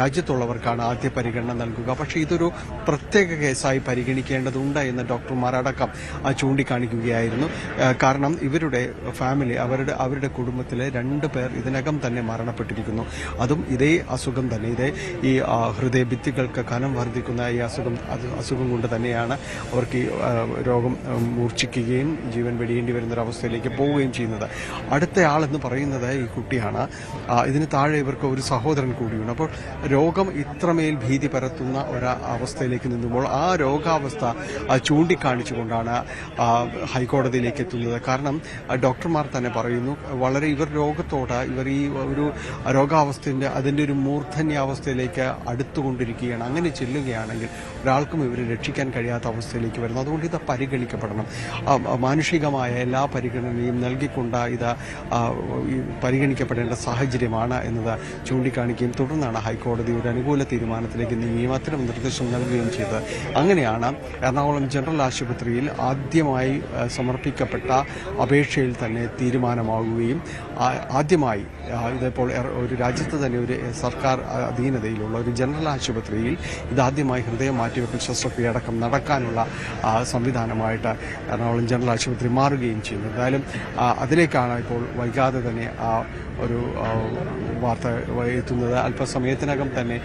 രാജ്യത്തുള്ളവർക്കാണ് ആദ്യ പരിഗണന നൽകുക. പക്ഷേ ഇതൊരു പ്രത്യേക കേസായി പരിഗണിക്കേണ്ടതുണ്ട് എന്ന് ഡോക്ടർമാരടക്കം ചൂണ്ടിക്കാണിക്കുകയായിരുന്നു. കാരണം ഇവരുടെ ഫാമിലി, അവരുടെ കുടുംബത്തിലെ 2 പേർ ഇതിനകം തന്നെ മരണപ്പെട്ടിരിക്കുന്നു. അതും ഇതേ അസുഖം തന്നെ, ഇതേ ഈ ഹൃദയഭിത്തികൾക്ക് കനം വർദ്ധിക്കുന്ന ഈ അസുഖം കൊണ്ട് തന്നെയാണ് അവർക്ക് ഈ രോഗം മൂർച്ഛിക്കുകയും ജീവൻ വെടിയേണ്ടി വരുന്നൊരവസ്ഥയിലേക്ക് പോവുകയും ചെയ്യുന്നത്. അടുത്തയാളെന്ന് പറയുന്നത് ഈ കുട്ടിയാണ്. ഇതിന് താഴെ ഇവർക്ക് ഒരു സഹോദരൻ കൂടിയുണ്ട്. അപ്പോൾ രോഗം ഇത്രമേൽ ഭീതി പരത്തുന്ന ഒരവസ്ഥയിലേക്ക് നിന്നുമ്പോൾ ആ രോഗാവസ്ഥ ചൂണ്ടിക്കാണിച്ചുകൊണ്ടാണ് ഹൈക്കോടതിയിലേക്ക് എത്തുന്നത്. കാരണം ഡോക്ടർമാർ തന്നെ പറയുന്നു, വളരെ ഇവർ രോഗത്തോട്, ഇവർ ഈ ഒരു രോഗാവസ്ഥയുടെ അതിൻ്റെ ഒരു മൂർധന്യാവസ്ഥയിലേക്ക് അടുത്തുകൊണ്ടിരിക്കുകയാണ്. അങ്ങനെ ചെല്ലുകയാണെങ്കിൽ ഒരാൾക്കും ഇവരെ രക്ഷിക്കാൻ കഴിയാത്ത അവസ്ഥയിലേക്ക് വരുന്നു. അതുകൊണ്ട് ഇത് പരിഗണിക്കപ്പെടണം. മാനുഷികമായ എല്ലാ പരിഗണനയും നൽകിക്കൊണ്ട് ഇത് പരിഗണിക്കപ്പെടേണ്ട സാഹചര്യമാണ് എന്നത് ചൂണ്ടിക്കാണിക്കുകയും തുടർന്നാണ് ഹൈക്കോടതി ഒരു അനുകൂല തീരുമാനത്തിലേക്ക് നീങ്ങുകയും അത്തരം നിർദ്ദേശം നൽകുകയും ചെയ്തത്. അങ്ങനെയാണ് എറണാകുളം ജനറൽ ആശുപത്രിയിൽ ആദ്യമായി സമർപ്പിക്കപ്പെട്ട അപേക്ഷയിൽ തന്നെ തീരുമാനമാകുകയും ആദ്യമായി ഇതിപ്പോൾ ഒരു രാജ്യത്ത് തന്നെ ഒരു സർക്കാർ അധീനതയിലുള്ള ഒരു ജനറൽ ആശുപത്രിയിൽ ഇതാദ്യമായി ഹൃദയം മാറ്റിവെക്കൽ ശസ്ത്രക്രിയ അടക്കം നടക്കാനുള്ള സംവിധാനമായിട്ട് എറണാകുളം ജനറൽ ആശുപത്രി മാറുകയും ചെയ്യുന്നു. എന്തായാലും അതിലേക്കാണ് ഇപ്പോൾ വൈകാതെ തന്നെ ഒരു വാർത്ത എത്തുന്നത്. അല്പസമയത്തിനകം തന്നെ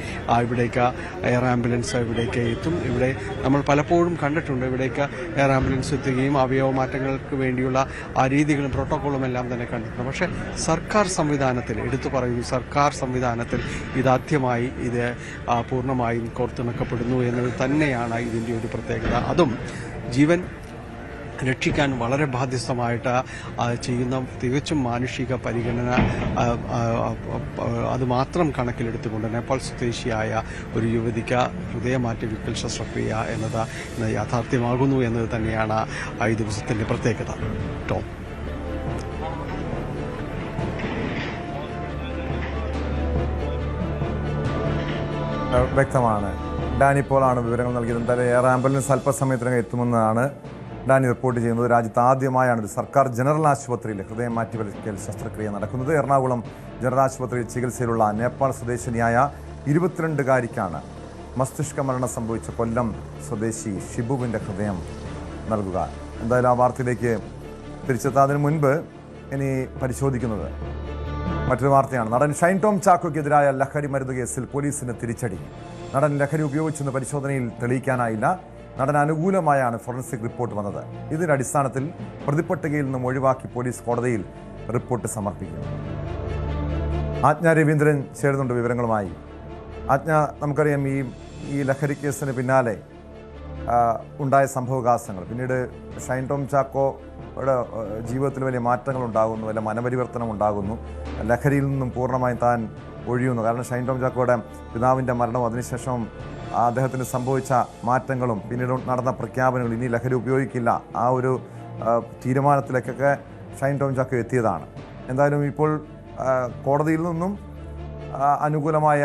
ഇവിടേക്ക് എയർ ആംബുലൻസ് ഇവിടേക്ക് എത്തും. ഇവിടെ നമ്മൾ പലപ്പോഴും കണ്ടിട്ടുണ്ട്, ഇവിടേക്ക് എയർ ആംബുലൻസ് എത്തുകയും അവയവമാറ്റങ്ങൾക്ക് വേണ്ടിയുള്ള ആ രീതികളും പ്രോട്ടോക്കോളും എല്ലാം തന്നെ കണ്ടിട്ടുണ്ട്. പക്ഷേ സർക്കാർ സംവിധാനത്തിൽ, എടുത്തു പറയുന്നു, സർക്കാർ സംവിധാനത്തിൽ ഇതാദ്യമായി ഇത് പൂർണ്ണമായും കോർത്തിണക്കപ്പെടുന്നു എന്നത് തന്നെയാണ് ഇതിൻ്റെ ഒരു പ്രത്യേകത. അതും ജീവൻ രക്ഷിക്കാൻ വളരെ ബാധ്യസ്ഥമായിട്ട് ചെയ്യുന്ന തികച്ചും മാനുഷിക പരിഗണന അത് മാത്രം കണക്കിലെടുത്തുകൊണ്ട് നേപ്പാൾ സ്വദേശിയായ ഒരു യുവതിക്ക് ഹൃദയമാറ്റിവെക്കൽ ശസ്ത്രക്രിയ എന്നത് യാഥാർത്ഥ്യമാകുന്നു എന്നത് തന്നെയാണ് ഈ ദിവസത്തിൻ്റെ പ്രത്യേകത. ടോം,
വ്യക്തമാണ്. ഡാനി പോളാണ് വിവരങ്ങൾ നൽകിയത്. എന്തായാലും എയർ ആംബുലൻസ് അല്പസമയത്തിനകം എത്തുമെന്നാണ് ഡാനി റിപ്പോർട്ട് ചെയ്യുന്നത്. രാജ്യത്ത് ആദ്യമായാണ് ഒരു സർക്കാർ ജനറൽ ആശുപത്രിയിൽ ഹൃദയം മാറ്റിവെക്കൽ ശസ്ത്രക്രിയ നടക്കുന്നത്. എറണാകുളം ജനറൽ ആശുപത്രിയിൽ ചികിത്സയിലുള്ള നേപ്പാൾ സ്വദേശിനിയായ 22-കാരിക്കാണ് മസ്തിഷ്ക മരണം സംഭവിച്ച കൊല്ലം സ്വദേശി ഷിബുവിൻ്റെ ഹൃദയം നൽകുക. എന്തായാലും ആ വാർത്തയിലേക്ക് തിരിച്ചെത്താതിന് മുൻപ് ഇനി പരിശോധിക്കുന്നത് മറ്റൊരു വാർത്തയാണ്. നടൻ ഷൈൻ ടോം ചാക്കോയ്ക്കെതിരായ ലഹരി മരുന്ന് കേസിൽ പോലീസിന് തിരിച്ചടി. നടൻ ലഹരി ഉപയോഗിച്ചെന്ന് പരിശോധനയിൽ തെളിയിക്കാനായില്ല. നടന് അനുകൂലമായാണ് ഫോറൻസിക് റിപ്പോർട്ട് വന്നത്. ഇതിന്റെ അടിസ്ഥാനത്തിൽ പ്രതിപട്ടികയിൽ നിന്നും ഒഴിവാക്കി പോലീസ് കോടതിയിൽ റിപ്പോർട്ട് സമർപ്പിക്കും. ആജ്ഞ രവീന്ദ്രൻ ചേരുന്നുണ്ട് വിവരങ്ങളുമായി. ആജ്ഞ, നമുക്കറിയാം ഈ ലഹരി കേസിന് പിന്നാലെ ഉണ്ടായ സംഭവവികാസങ്ങൾ, പിന്നീട് ഷൈൻ ടോം ചാക്കോയുടെ ജീവിതത്തിൽ വലിയ മാറ്റങ്ങൾ ഉണ്ടാകുന്നു, വലിയ മനപരിവർത്തനം ഉണ്ടാകുന്നു, ലഹരിയിൽ നിന്നും പൂർണ്ണമായും താൻ ഒഴിയുന്നു. കാരണം ഷൈൻ ടോം ചാക്കോയുടെ പിതാവിൻ്റെ മരണവും അതിനുശേഷം അദ്ദേഹത്തിന് സംഭവിച്ച മാറ്റങ്ങളും പിന്നീട് നടന്ന പ്രഖ്യാപനങ്ങളും, ഇനി ലഹരി ഉപയോഗിക്കില്ല, ആ ഒരു തീരുമാനത്തിലേക്കൊക്കെ ഷൈൻ ടോം ചാക്കോ എത്തിയതാണ്. എന്തായാലും ഇപ്പോൾ കോടതിയിൽ നിന്നും അനുകൂലമായ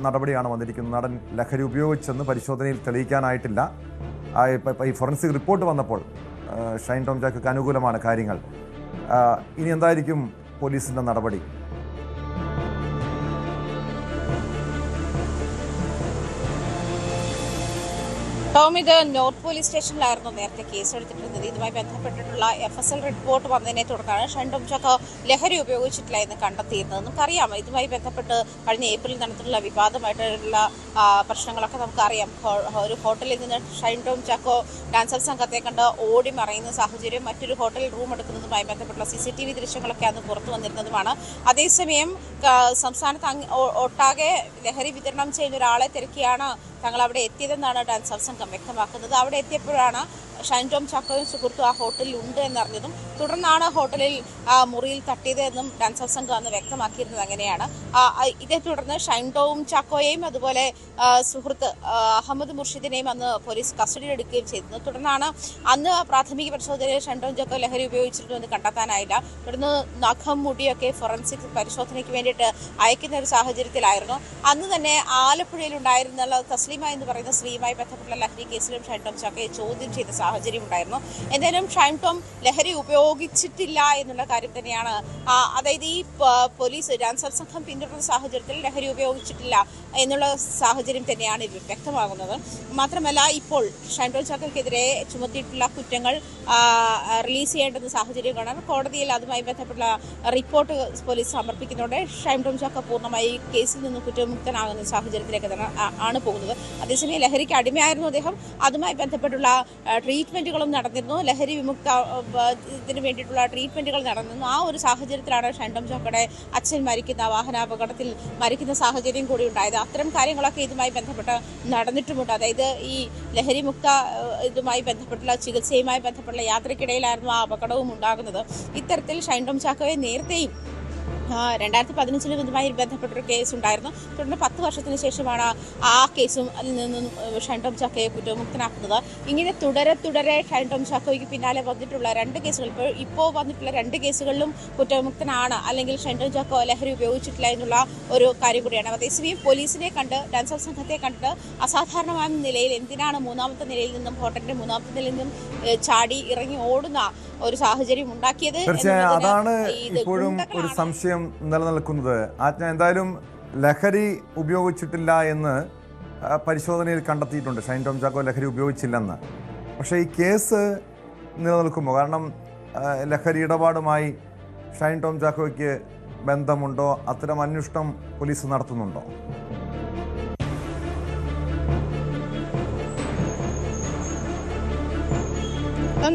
നടപടിയാണ് വന്നിരിക്കുന്നത്. നടൻ ലഹരി ഉപയോഗിച്ചെന്ന് പരിശോധനയിൽ തെളിയിക്കാനായിട്ടില്ല. ഈ ഫോറൻസിക് റിപ്പോർട്ട് വന്നപ്പോൾ ഷൈൻ ടോം ചാക്കോയ്ക്ക് അനുകൂലമാണ് കാര്യങ്ങൾ. ഇനി എന്തായിരിക്കും പോലീസിൻ്റെ നടപടി?
ടോം, ഇത് നോർത്ത് പോലീസ് സ്റ്റേഷനിലായിരുന്നു നേരത്തെ കേസെടുത്തിട്ടുള്ളത്. ഇതുമായി ബന്ധപ്പെട്ടിട്ടുള്ള FSL റിപ്പോർട്ട് വന്നതിനെ തുടർന്നാണ് ഷൈൻ ടോം ചാക്കോ ലഹരി ഉപയോഗിച്ചിട്ടില്ല എന്ന് കണ്ടെത്തിയിരുന്നത്. നമുക്കറിയാം, ഇതുമായി ബന്ധപ്പെട്ട് കഴിഞ്ഞ ഏപ്രിൽ നടന്നിട്ടുള്ള വിവാദമായിട്ടുള്ള പ്രശ്നങ്ങളൊക്കെ നമുക്കറിയാം. ഒരു ഹോട്ടലിൽ നിന്ന് ഷൈൻ ടോം ചാക്കോ ഡാൻസർ സംഘത്തെ കണ്ട് ഓടി മറയുന്ന സാഹചര്യം, മറ്റൊരു ഹോട്ടലിൽ റൂം എടുക്കുന്നതുമായി ബന്ധപ്പെട്ടുള്ള CCTV ദൃശ്യങ്ങളൊക്കെ അന്ന് പുറത്തു വന്നിരുന്നതുമാണ്. അതേസമയം സംസ്ഥാനത്ത് ഒട്ടാകെ ലഹരി വിതരണം ചെയ്യുന്ന ഒരാളെ തിരക്കിയാണ് തങ്ങൾ അവിടെ എത്തിയതെന്നാണ് ഡാൻസർ സംഘം വ്യക്തമാക്കുന്നത്. അവിടെ എത്തിയപ്പോഴാണ് ഷൈൻ ടോം ചാക്കോയും സുഹൃത്തും ആ ഹോട്ടലിൽ ഉണ്ട് എന്നറിഞ്ഞതും തുടർന്നാണ് ഹോട്ടലിൽ മുറിയിൽ തട്ടിയത് എന്നും ഡാൻസർ സംഘം അന്ന് വ്യക്തമാക്കിയിരുന്നത്. അങ്ങനെയാണ് ഇതേ തുടർന്ന് ഷൈൻ ടോം ചാക്കോയെയും അതുപോലെ സുഹൃത്ത് അഹമ്മദ് മുർഷിദിനെയും അന്ന് പോലീസ് കസ്റ്റഡിയിലെടുക്കുകയും ചെയ്തിരുന്നു. തുടർന്നാണ് അന്ന് പ്രാഥമിക പരിശോധനയിൽ ഷൈൻ ടോം ചാക്കോ ലഹരി ഉപയോഗിച്ചിട്ടുണ്ടെന്ന് കണ്ടെത്താനായില്ല. തുടർന്ന് നഖം മുടിയൊക്കെ ഫോറൻസിക് പരിശോധനയ്ക്ക് വേണ്ടിയിട്ട് അയക്കുന്ന ഒരു സാഹചര്യത്തിലായിരുന്നു. അന്ന് തന്നെ ആലപ്പുഴയിൽ ഉണ്ടായിരുന്ന തസ്ലീമ എന്ന് പറയുന്ന സ്ത്രീയുമായി ബന്ധപ്പെട്ട ലഹരി കേസിലും ഷൈൻ ടോം ചാക്കോയെ ചോദ്യം ചെയ്ത സാഹചര്യം ഉണ്ടായിരുന്നു. എന്തായാലും ഷൈൻ ടോം ലഹരി ഉപയോഗിച്ചിട്ടില്ല എന്നുള്ള കാര്യം തന്നെയാണ്, അതായത് ഈ പോലീസ് ഡാൻസർ സംഘം പിന്തുടർന്ന സാഹചര്യത്തിൽ ലഹരി ഉപയോഗിച്ചിട്ടില്ല എന്നുള്ള സാഹചര്യം തന്നെയാണ് ഇത് വ്യക്തമാകുന്നത്. മാത്രമല്ല, ഇപ്പോൾ ഷൈൻ ടോം ചാക്കോയ്ക്കെതിരെ ചുമത്തിയിട്ടുള്ള കുറ്റങ്ങൾ റിലീസ് ചെയ്യേണ്ടുന്ന സാഹചര്യം കാണാൻ കോടതിയിൽ അതുമായി ബന്ധപ്പെട്ട റിപ്പോർട്ട് പോലീസ് സമർപ്പിക്കുന്നുണ്ട്. ഷൈൻ ടോം ചാക്കോ പൂർണ്ണമായി കേസിൽ നിന്ന് കുറ്റമുക്തനാകുന്ന സാഹചര്യത്തിലേക്ക് തന്നെ ആണ് പോകുന്നത്. അതേസമയം ലഹരിക്ക് അടിമയായിരുന്നു അദ്ദേഹം. അതുമായി ബന്ധപ്പെട്ടുള്ള ട്രീറ്റ്മെന്റുകളും നടന്നിരുന്നു. ലഹരി വിമുക്ത ഇതിന് വേണ്ടിയിട്ടുള്ള ട്രീറ്റ്മെന്റുകൾ നടന്നിരുന്നു. ആ ഒരു സാഹചര്യത്തിലാണ് ഷൈൻ ടോം ചാക്കോയുടെ അച്ഛൻ മരിക്കുന്ന വാഹനാപകടത്തിൽ മരിക്കുന്ന സാഹചര്യം കൂടി ഉണ്ടായത്. അത്തരം കാര്യങ്ങളൊക്കെ ഇതുമായി ബന്ധപ്പെട്ട് നടന്നിട്ടുമുണ്ട്. അതായത് ഈ ലഹരി മുക്ത ഇതുമായി ബന്ധപ്പെട്ടുള്ള ചികിത്സയുമായി ബന്ധപ്പെട്ടുള്ള യാത്രയ്ക്കിടയിലായിരുന്നു ആ അപകടവും ഉണ്ടാകുന്നത്. ഇത്തരത്തിൽ ഷൈൻ ടോം ചാക്കോയെ നേരത്തെയും 2015 ഇതുമായി ബന്ധപ്പെട്ടൊരു കേസ് ഉണ്ടായിരുന്നു. തുടർന്ന് 10 വർഷത്തിന് ശേഷമാണ് ആ കേസും അതിൽ നിന്നും ഷൈൻ ടോം ചാക്കോയെ കുറ്റമുക്തനാക്കുന്നത്. ഇങ്ങനെ തുടരെ ഷൈൻ ടോം ചാക്കോയ്ക്ക് പിന്നാലെ വന്നിട്ടുള്ള 2 കേസുകൾ, ഇപ്പോൾ വന്നിട്ടുള്ള 2 കേസുകളിലും കുറ്റമുക്തനാണ്, അല്ലെങ്കിൽ ഷൈൻ ടോം ചാക്കോ ലഹരി ഉപയോഗിച്ചിട്ടില്ല എന്നുള്ള ഒരു കാര്യം കൂടിയാണ്. അതേസമയം പോലീസിനെ കണ്ട്, ഡാൻസർ സംഘത്തെ കണ്ട് അസാധാരണമായ നിലയിൽ എന്തിനാണ് 3ാമത്തെ നിലയിൽ നിന്നും, ഹോട്ടലിന്റെ 3ാമത്തെ നിലയിൽ നിന്നും ചാടി ഇറങ്ങി ഓടുന്ന ഒരു സാഹചര്യം ഉണ്ടാക്കിയത്?
തീർച്ചയായും അതാണ് ഇപ്പോഴും ഒരു സംശയം നിലനിൽക്കുന്നത്. ആജ്ഞ, എന്തായാലും ലഹരി ഉപയോഗിച്ചിട്ടില്ല എന്ന് പരിശോധനയിൽ കണ്ടെത്തിയിട്ടുണ്ട്. ഷൈൻ ടോം ചാക്കോ ലഹരി ഉപയോഗിച്ചില്ലെന്ന്. പക്ഷേ ഈ കേസ് നിലനിൽക്കുമ്പോൾ, കാരണം ലഹരി ഇടപാടുമായി ഷൈൻ ടോം ചാക്കോയ്ക്ക് ബന്ധമുണ്ടോ, അത്തരം അന്വേഷണം പോലീസ് നടത്തുന്നുണ്ടോ?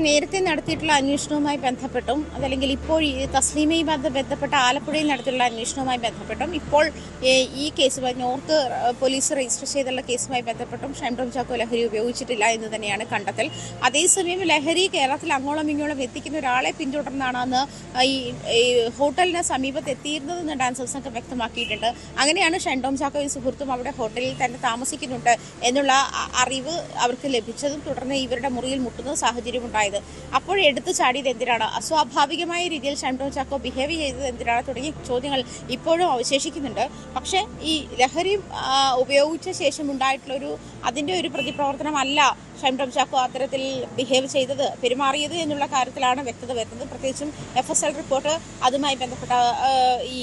നേരത്തെ നടത്തിയിട്ടുള്ള അന്വേഷണവുമായി ബന്ധപ്പെട്ടും, അതല്ലെങ്കിൽ ഇപ്പോൾ തസ്ലീമയുമായി ബന്ധപ്പെട്ട ആലപ്പുഴയിൽ നടത്തിയിട്ടുള്ള അന്വേഷണവുമായി ബന്ധപ്പെട്ടും, ഇപ്പോൾ ഈ കേസുമായി നോർത്ത് പോലീസ് രജിസ്റ്റർ ചെയ്തുള്ള കേസുമായി ബന്ധപ്പെട്ടും ഷൈൻ ടോം ചാക്കോ ലഹരി ഉപയോഗിച്ചിട്ടില്ല എന്ന് തന്നെയാണ് കണ്ടെത്തൽ. അതേസമയം ലഹരി കേരളത്തിൽ അങ്ങോളം ഇങ്ങോളം എത്തിക്കുന്ന ഒരാളെ പിന്തുടർന്നാണ് അന്ന് ഈ ഹോട്ടലിന് സമീപത്ത് എത്തിയിരുന്നതെന്ന് ഡാൻസർ സംഘം വ്യക്തമാക്കിയിട്ടുണ്ട്. അങ്ങനെയാണ് ഷൈൻ ടോം ചാക്കോയും സുഹൃത്തും അവിടെ ഹോട്ടലിൽ തന്നെ താമസിക്കുന്നുണ്ട് എന്നുള്ള അറിവ് അവർക്ക് ലഭിച്ചതും തുടർന്ന് ഇവരുടെ മുറിയിൽ മുട്ടുന്ന സാഹചര്യം ഉണ്ടായത്. അപ്പോൾ എടുത്തു ചാടിയത് എന്തിനാണ്, അസ്വാഭാവികമായ രീതിയിൽ ഷൈൻ ടോം ചാക്കോ ബിഹേവ് ചെയ്തത് എന്തിനാണ് തുടങ്ങിയ ചോദ്യങ്ങൾ ഇപ്പോഴും അവശേഷിക്കുന്നുണ്ട്. പക്ഷേ ഈ ലഹരി ഉപയോഗിച്ച ശേഷം ഉണ്ടായിട്ടുള്ള അതിൻ്റെ ഒരു പ്രതിപ്രവർത്തനമല്ല ഷൈൻ ടോം ചാക്കോ അത്തരത്തിൽ ബിഹേവ് ചെയ്തത്, പെരുമാറിയത് എന്നുള്ള കാര്യത്തിലാണ് വ്യക്തത വരുന്നത്. പ്രത്യേകിച്ചും FSL റിപ്പോർട്ട് അതുമായി ബന്ധപ്പെട്ട ഈ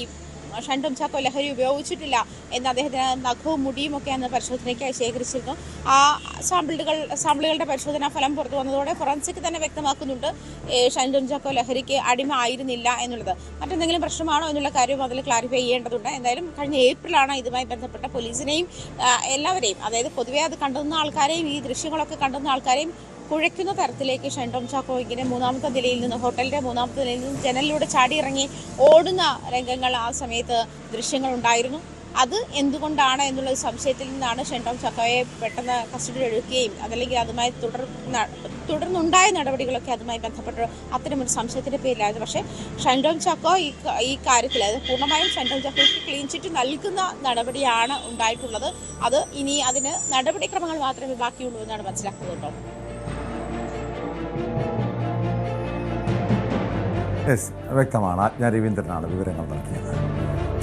ഷൈൻ ചാക്കോ ലഹരി ഉപയോഗിച്ചിട്ടില്ല എന്ന് അദ്ദേഹത്തിന് നഖവും മുടിയും ഒക്കെ അന്ന് പരിശോധനയ്ക്കായി ശേഖരിച്ചിരുന്നു. ആ സാമ്പിളുകളുടെ പരിശോധനാ ഫലം പുറത്തു വന്നതോടെ ഫോറൻസിക് തന്നെ വ്യക്തമാക്കുന്നുണ്ട് ഷൈൻ ചാക്കോ ലഹരിക്ക് അടിമ ആയിരുന്നില്ല എന്നുള്ളത്. മറ്റെന്തെങ്കിലും പ്രശ്നമാണോ എന്നുള്ള കാര്യം അതിൽ ക്ലാരിഫൈ ചെയ്യേണ്ടതുണ്ട്. എന്തായാലും കഴിഞ്ഞ ഏപ്രിലാണ് ഇതുമായി ബന്ധപ്പെട്ട പോലീസിനെയും എല്ലാവരെയും, അതായത് പൊതുവെ അത് കണ്ടുന്ന ആൾക്കാരെയും ഈ ദൃശ്യങ്ങളൊക്കെ കണ്ടുന്ന ആൾക്കാരെയും കുഴയ്ക്കുന്ന തരത്തിലേക്ക് ഷൈൻ ചാക്കോ ഇങ്ങനെ മൂന്നാമത്തെ നിലയിൽ നിന്ന്, ഹോട്ടലിന്റെ മൂന്നാമത്തെ നിലയിൽ നിന്ന് ജനലിലൂടെ ചാടിയിറങ്ങി ഓടുന്ന രംഗങ്ങൾ ആ സമയത്ത് ദൃശ്യങ്ങൾ ഉണ്ടായിരുന്നു. അത് എന്തുകൊണ്ടാണ് എന്നുള്ള സംശയത്തിൽ നിന്നാണ് ഷൈൻ ചാക്കോയെ പെട്ടെന്ന് കസ്റ്റഡിയിൽ എടുക്കുകയും അതല്ലെങ്കിൽ അതുമായി തുടർന്നുണ്ടായ നടപടികളൊക്കെ അതുമായി ബന്ധപ്പെട്ട് അത്തരമൊരു സംശയത്തിന്റെ പേരിലായിരുന്നു. പക്ഷേ ഷൈൻ ചാക്കോ ഈ കാര്യത്തിൽ, അതായത് പൂർണ്ണമായും ഷൈൻ ചാക്കോയ്ക്ക് ക്ലീൻ ചിറ്റ് നൽകുന്ന നടപടിയാണ് ഉണ്ടായിട്ടുള്ളത്. അത് ഇനി അതിന് നടപടിക്രമങ്ങൾ മാത്രമേ ബാക്കിയുള്ളൂ എന്നാണ് മനസ്സിലാക്കുന്നത് കേട്ടോ.
വ്യക്തമാണ്. ആജ്ഞ രവീന്ദ്രനാണ് വിവരങ്ങൾ നൽകിയത്.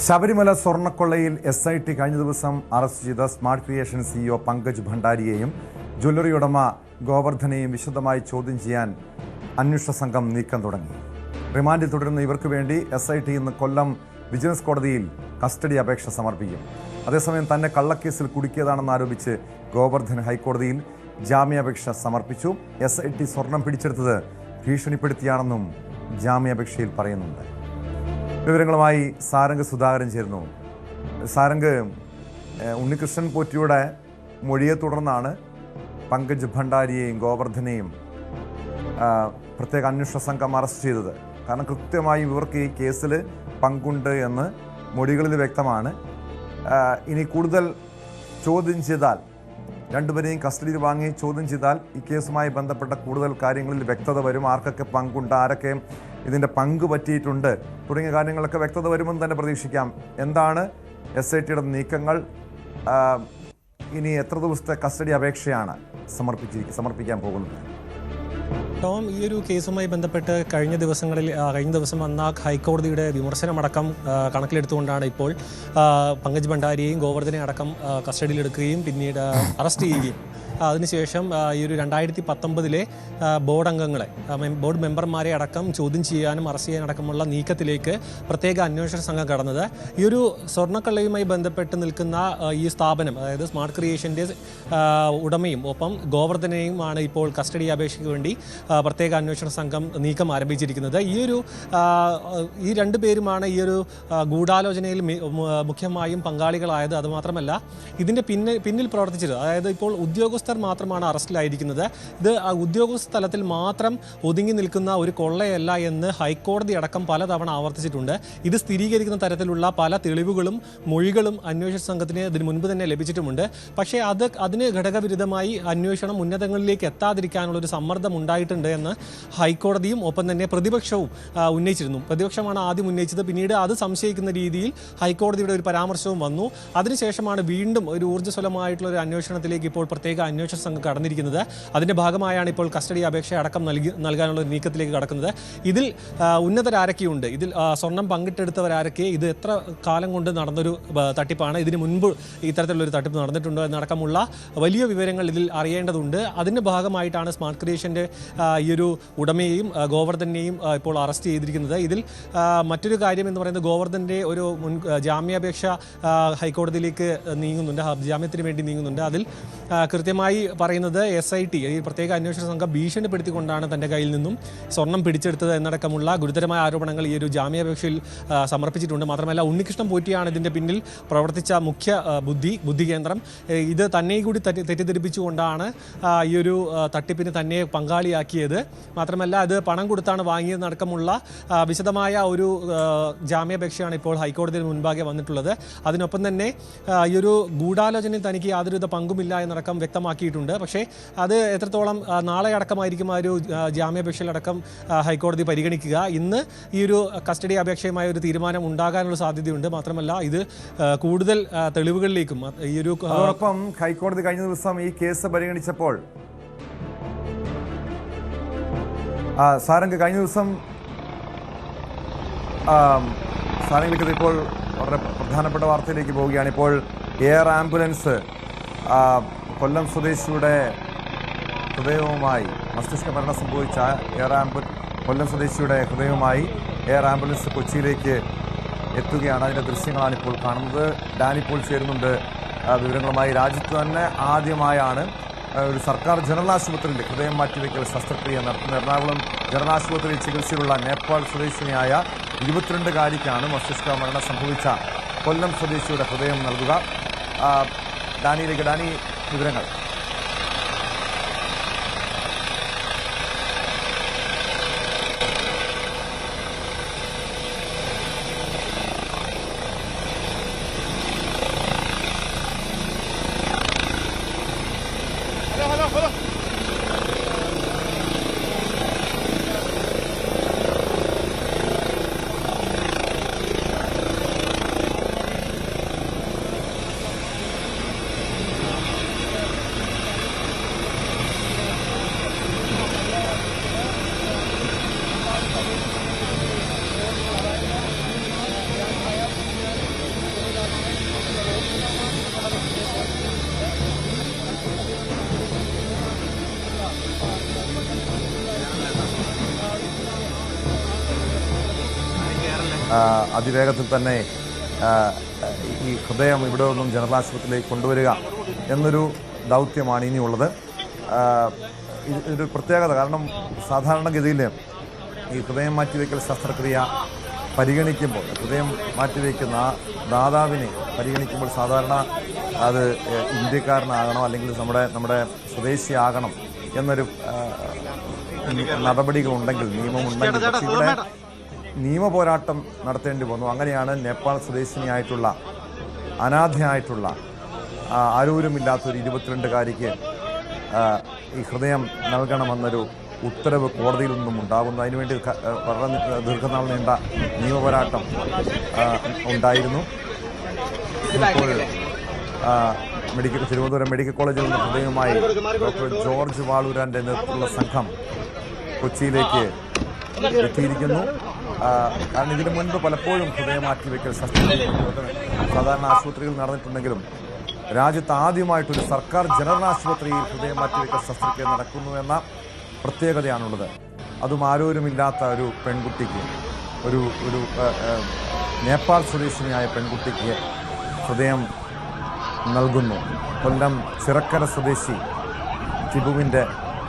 ശബരിമല സ്വർണ്ണക്കൊള്ളയിൽ SIT കഴിഞ്ഞ ദിവസം അറസ്റ്റ് ചെയ്ത സ്മാർട്ട് ക്രിയേഷൻ CEO പങ്കജ് ഭണ്ഡാരിയെയും ജ്വല്ലറി ഉടമ ഗോവർദ്ധനെയും വിശദമായി ചോദ്യം ചെയ്യാൻ അന്വേഷണ സംഘം നീക്കം തുടങ്ങി. റിമാൻഡിൽ തുടരുന്ന ഇവർക്ക് വേണ്ടി SIT ഇന്ന് കൊല്ലം വിജിലൻസ് കോടതിയിൽ കസ്റ്റഡി അപേക്ഷ സമർപ്പിക്കും. അതേസമയം തന്നെ കള്ളക്കേസിൽ കുടുക്കിയതാണെന്നാരോപിച്ച് ഗോവർദ്ധൻ ഹൈക്കോടതിയിൽ ജാമ്യാപേക്ഷ സമർപ്പിച്ചു. SIT സ്വർണം പിടിച്ചെടുത്തത് ഭീഷണിപ്പെടുത്തിയാണെന്നും ജാമ്യാപേക്ഷയിൽ പറയുന്നുണ്ട്. വിവരങ്ങളുമായി സാരംഗ് സുധാകരൻ ചേരുന്നു. സാരംഗ്, ഉണ്ണികൃഷ്ണൻ പോറ്റിയുടെ മൊഴിയെ തുടർന്നാണ് പങ്കജ് ഭണ്ഡാരിയെയും ഗോവർദ്ധനെയും പ്രത്യേക അന്വേഷണ സംഘം അറസ്റ്റ് ചെയ്തത്. കാരണം കൃത്യമായി ഇവർക്ക് ഈ കേസിൽ പങ്കുണ്ട് എന്ന് മൊഴികളിൽ വ്യക്തമാണ്. ഇനി കൂടുതൽ ചോദ്യം ചെയ്താൽ, രണ്ടുപേരെയും കസ്റ്റഡിയിൽ വാങ്ങി ചോദ്യം ചെയ്താൽ ഈ കേസുമായി ബന്ധപ്പെട്ട കൂടുതൽ കാര്യങ്ങളിൽ വ്യക്തത വരും. ആർക്കൊക്കെ പങ്കുണ്ട്, ആരൊക്കെ ഇതിൻ്റെ പങ്ക് പറ്റിയിട്ടുണ്ട് തുടങ്ങിയ കാര്യങ്ങളൊക്കെ വ്യക്തത വരുമെന്ന് തന്നെ പ്രതീക്ഷിക്കാം. എന്താണ് SITയുടെ നീക്കങ്ങൾ? ഇനി എത്ര ദിവസത്തെ കസ്റ്റഡി അപേക്ഷയാണ് സമർപ്പിക്കാൻ പോകുന്നത്?
ടോം, ഈ ഒരു കേസുമായി ബന്ധപ്പെട്ട് കഴിഞ്ഞ ദിവസം വന്ന ഹൈക്കോടതിയുടെ വിമർശനമടക്കം കണക്കിലെടുത്തുകൊണ്ടാണ് ഇപ്പോൾ പങ്കജ് ഭണ്ഡാരിയെയും ഗോവർദ്ധനെ അടക്കം കസ്റ്റഡിയിലെടുക്കുകയും പിന്നീട് അറസ്റ്റ് ചെയ്യുകയും അതിനുശേഷം ഈ ഒരു 2019 ബോർഡ് അംഗങ്ങളെ, ബോർഡ് മെമ്പർമാരെ അടക്കം ചോദ്യം ചെയ്യാനും അറസ്റ്റ് ചെയ്യാനടക്കമുള്ള നീക്കത്തിലേക്ക് പ്രത്യേക അന്വേഷണ സംഘം കടന്നത്. ഈ ഒരു സ്വർണ്ണക്കള്ളയുമായി ബന്ധപ്പെട്ട് നിൽക്കുന്ന ഈ സ്ഥാപനം, അതായത് സ്മാർട്ട് ക്രിയേഷൻ്റെ ഉടമയും ഒപ്പം ഗോവർദ്ധനെയുമാണ് ഇപ്പോൾ കസ്റ്റഡി അപേക്ഷയ്ക്ക് വേണ്ടി പ്രത്യേക അന്വേഷണ സംഘം നീക്കം ആരംഭിച്ചിരിക്കുന്നത്. ഈ രണ്ടു പേരുമാണ് ഈ ഒരു ഗൂഢാലോചനയിൽ മുഖ്യമായും പങ്കാളികളായത്. അതുമാത്രമല്ല, ഇതിൻ്റെ പിന്നിൽ പ്രവർത്തിച്ചത്, അതായത് ഇപ്പോൾ ഉദ്യോഗസ്ഥർ മാത്രമാണ് അറസ്റ്റിലായിരിക്കുന്നത്. ഇത് ഉദ്യോഗസ്ഥ തലത്തിൽ മാത്രം ഒതുങ്ങി നിൽക്കുന്ന ഒരു കൊള്ളയല്ല എന്ന് ഹൈക്കോടതി അടക്കം പലതവണ ആവർത്തിച്ചിട്ടുണ്ട്. ഇത് സ്ഥിരീകരിക്കുന്ന തരത്തിലുള്ള പല തെളിവുകളും മൊഴികളും അന്വേഷണ സംഘത്തിന് ഇതിന് മുൻപ് തന്നെ ലഭിച്ചിട്ടുമുണ്ട്. പക്ഷേ അതിന് ഘടകവിരുദ്ധമായി അന്വേഷണം ഉന്നതങ്ങളിലേക്ക് എത്താതിരിക്കാനുള്ളൊരു സമ്മർദ്ദം ഉണ്ടായിട്ടുണ്ട് എന്ന് ഹൈക്കോടതിയും ഒപ്പം തന്നെ പ്രതിപക്ഷവും ഉന്നയിച്ചിരുന്നു. പ്രതിപക്ഷമാണ് ആദ്യം ഉന്നയിച്ചത്. പിന്നീട് അത് സംശയിക്കുന്ന രീതിയിൽ ഹൈക്കോടതിയുടെ ഒരു പരാമർശവും വന്നു. അതിനുശേഷമാണ് വീണ്ടും ഒരു ഊർജ്ജസ്വലമായിട്ടുള്ള ഒരു അന്വേഷണത്തിലേക്ക് ഇപ്പോൾ പ്രത്യേക അന്വേഷണ സംഘം കടന്നിരിക്കുന്നത്. അതിൻ്റെ ഭാഗമായാണ് ഇപ്പോൾ കസ്റ്റഡി അപേക്ഷ അടക്കം നൽകാനുള്ള ഒരു നീക്കത്തിലേക്ക് കടക്കുന്നത്. ഇതിൽ ഉന്നതരാരൊക്കെയുണ്ട്, ഇതിൽ സ്വർണം പങ്കിട്ടെടുത്തവരാരൊക്കെ, ഇത് എത്ര കാലം കൊണ്ട് നടന്നൊരു തട്ടിപ്പാണ്, ഇതിന് മുൻപ് ഇത്തരത്തിലുള്ളൊരു തട്ടിപ്പ് നടന്നിട്ടുണ്ടോ എന്നടക്കമുള്ള വലിയ വിവരങ്ങൾ ഇതിൽ അറിയേണ്ടതുണ്ട്. അതിൻ്റെ ഭാഗമായിട്ടാണ് സ്മാർട്ട് ക്രിയേഷൻ്റെ ഈ ഒരു ഉടമയെയും ഗോവർദ്ധനെയും ഇപ്പോൾ അറസ്റ്റ് ചെയ്തിരിക്കുന്നത്. ഇതിൽ മറ്റൊരു കാര്യം എന്ന് പറയുന്നത് ഗോവർദ്ധൻ്റെ ഒരു ജാമ്യാപേക്ഷ ഹൈക്കോടതിയിലേക്ക് നീങ്ങുന്നുണ്ട്, ജാമ്യത്തിന് വേണ്ടി നീങ്ങുന്നുണ്ട്. അതിൽ കൃത്യമായി പറയുന്നത് SIT, ഈ പ്രത്യേക അന്വേഷണ സംഘം ഭീഷണിപ്പെടുത്തിക്കൊണ്ടാണ് തൻ്റെ കയ്യിൽ നിന്നും സ്വർണം പിടിച്ചെടുത്തത് എന്നടക്കമുള്ള ഗുരുതരമായ ആരോപണങ്ങൾ ഈ ഒരു ജാമ്യാപേക്ഷയിൽ സമർപ്പിച്ചിട്ടുണ്ട്. മാത്രമല്ല, ഉണ്ണികൃഷ്ണൻ പോറ്റിയാണ് ഇതിൻ്റെ പിന്നിൽ പ്രവർത്തിച്ച മുഖ്യ ബുദ്ധി കേന്ദ്രം. ഇത് തന്നെ കൂടി തെറ്റിദ്ധരിപ്പിച്ചുകൊണ്ടാണ് ഈ ഒരു തട്ടിപ്പിന് തന്നെ പങ്കാളിയാക്കിയത്. മാത്രമല്ല, അത് പണം കൊടുത്താണ് വാങ്ങിയതെന്നടക്കമുള്ള വിശദമായ ഒരു ജാമ്യാപേക്ഷയാണ് ഇപ്പോൾ ഹൈക്കോടതിയിൽ മുൻപാകെ വന്നിട്ടുള്ളത്. അതിനൊപ്പം തന്നെ ഈ ഒരു ഗൂഢാലോചനയിൽ തനിക്ക് യാതൊരുവിധ പങ്കുമില്ല എന്നടക്കം വ്യക്തമാക്കിയിട്ടുണ്ട്. പക്ഷേ അത് എത്രത്തോളം നാളെ അടക്കമായിരിക്കും ആ ഒരു ജാമ്യാപേക്ഷയിലടക്കം ഹൈക്കോടതി പരിഗണിക്കുക. ഇന്ന് ഈ ഒരു കസ്റ്റഡി അപേക്ഷയുമായ ഒരു തീരുമാനം ഉണ്ടാകാനുള്ള സാധ്യതയുണ്ട്. മാത്രമല്ല, ഇത് കൂടുതൽ തെളിവുകളിലേക്കും ഈ ഒരു
അതോടൊപ്പം ഹൈക്കോടതി കഴിഞ്ഞ ദിവസം ഈ കേസ് പരിഗണിച്ചപ്പോൾ സാരംഗ് കഴിഞ്ഞ ദിവസം സാരംഗിലേക്ക് ഇപ്പോൾ വളരെ പ്രധാനപ്പെട്ട വാർത്തയിലേക്ക് പോവുകയാണ്. ഇപ്പോൾ എയർ ആംബുലൻസ് കൊല്ലം സ്വദേശിയുടെ ഹൃദയവുമായി, മസ്തിഷ്ക മരണം സംഭവിച്ച കൊല്ലം സ്വദേശിയുടെ ഹൃദയവുമായി എയർ ആംബുലൻസ് കൊച്ചിയിലേക്ക് എത്തുകയാണ്. അതിൻ്റെ ദൃശ്യങ്ങളാണ് ഇപ്പോൾ കാണുന്നത്. ഡാനി ഇപ്പോൾ ചേരുന്നുണ്ട് വിവരങ്ങളുമായി. രാജ്യത്ത് തന്നെ ആദ്യമായാണ് ഒരു സർക്കാർ ജനറൽ ആശുപത്രിയിൽ ഹൃദയം മാറ്റിവെക്കൽ ശസ്ത്രക്രിയ നടത്തുന്നത്. എറണാകുളം ജനറൽ ആശുപത്രിയിൽ ചികിത്സയിലുള്ള നേപ്പാൾ സ്വദേശിനിയായ 22-കാരിക്കാണ് മസ്തിഷ്ക മരണം സംഭവിച്ച കൊല്ലം സ്വദേശിയുടെ ഹൃദയം നൽകുക. ഡാനിയിലേക്ക്. ഡാനി, വിവരങ്ങൾ. അതിവേഗത്തിൽ തന്നെ ഈ ഹൃദയം ഇവിടെ നിന്നും ജനറൽ ആശുപത്രിയിലേക്ക് കൊണ്ടുവരിക എന്നൊരു ദൗത്യമാണ് ഇനിയുള്ളത്. ഇതൊരു പ്രത്യേകത. കാരണം സാധാരണഗതിയിൽ ഈ ഹൃദയം മാറ്റിവെക്കൽ ശസ്ത്രക്രിയ പരിഗണിക്കുമ്പോൾ, ഹൃദയം മാറ്റിവെക്കുന്ന ആ ദാതാവിനെ പരിഗണിക്കുമ്പോൾ സാധാരണ അത് ഇന്ത്യക്കാരനാകണം അല്ലെങ്കിൽ നമ്മുടെ സ്വദേശിയാകണം എന്നൊരു നടപടികളുണ്ടെങ്കിൽ, നിയമമുണ്ടെങ്കിൽ. പക്ഷേ ഇവിടെ നിയമപോരാട്ടം നടത്തേണ്ടി വന്നു. അങ്ങനെയാണ് നേപ്പാൾ സ്വദേശിനിയായിട്ടുള്ള അനാഥയായിട്ടുള്ള ആരോരുമില്ലാത്തൊരു 22-കാരിക്ക് ഈ ഹൃദയം നൽകണമെന്നൊരു ഉത്തരവ് കോടതിയിൽ നിന്നും ഉണ്ടാകുന്നു. അതിനുവേണ്ടി വളരെ ദീർഘനാൾ നീണ്ട നിയമപോരാട്ടം ഉണ്ടായിരുന്നു. ഇപ്പോൾ തിരുവനന്തപുരം മെഡിക്കൽ കോളേജിൽ നിന്ന് ഹൃദയവുമായി ഡോക്ടർ ജോർജ് വാളൂരാൻ്റെ നേതൃത്വത്തിലുള്ള സംഘം കൊച്ചിയിലേക്ക് എത്തിയിരിക്കുന്നു. കാരണം ഇതിനു മുൻപ് പലപ്പോഴും ഹൃദയം മാറ്റിവെക്കൽ ശസ്ത്രക്രിയ സാധാരണ ആശുപത്രികൾ നടന്നിട്ടുണ്ടെങ്കിലും രാജ്യത്ത് ആദ്യമായിട്ടൊരു സർക്കാർ ജനറൽ ആശുപത്രിയിൽ ഹൃദയം മാറ്റിവെക്കൽ ശസ്ത്രക്രിയ നടക്കുന്നു എന്ന പ്രത്യേകതയാണുള്ളത്. അതും ആരോരുമില്ലാത്ത ഒരു പെൺകുട്ടിക്ക്, ഒരു നേപ്പാൾ സ്വദേശിനിയായ പെൺകുട്ടിക്ക് ഹൃദയം നൽകുന്നു. കൊല്ലം ചിറക്കര സ്വദേശി ടിബുവിൻ്റെ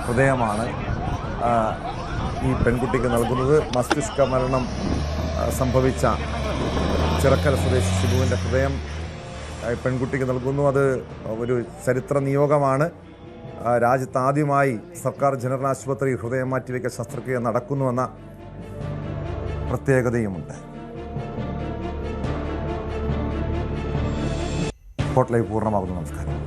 ഹൃദയമാണ് ഈ പെൺകുട്ടിക്ക് നൽകുന്നത്. മസ്തിഷ്ക മരണം സംഭവിച്ച ചിറക്കര സ്വദേശി ഷിബുവിൻ്റെ ഹൃദയം പെൺകുട്ടിക്ക് നൽകുന്നു. അത് ഒരു ചരിത്ര നിയോഗമാണ്. രാജ്യത്ത് ആദ്യമായി സർക്കാർ ജനറൽ ആശുപത്രി ഹൃദയം മാറ്റിവെക്കൽ ശസ്ത്രക്രിയ നടക്കുന്നുവെന്ന പ്രത്യേകതയുമുണ്ട്. സ്പോട്ട് ലൈവ് പൂർണ്ണമാകുന്നു. നമസ്കാരം.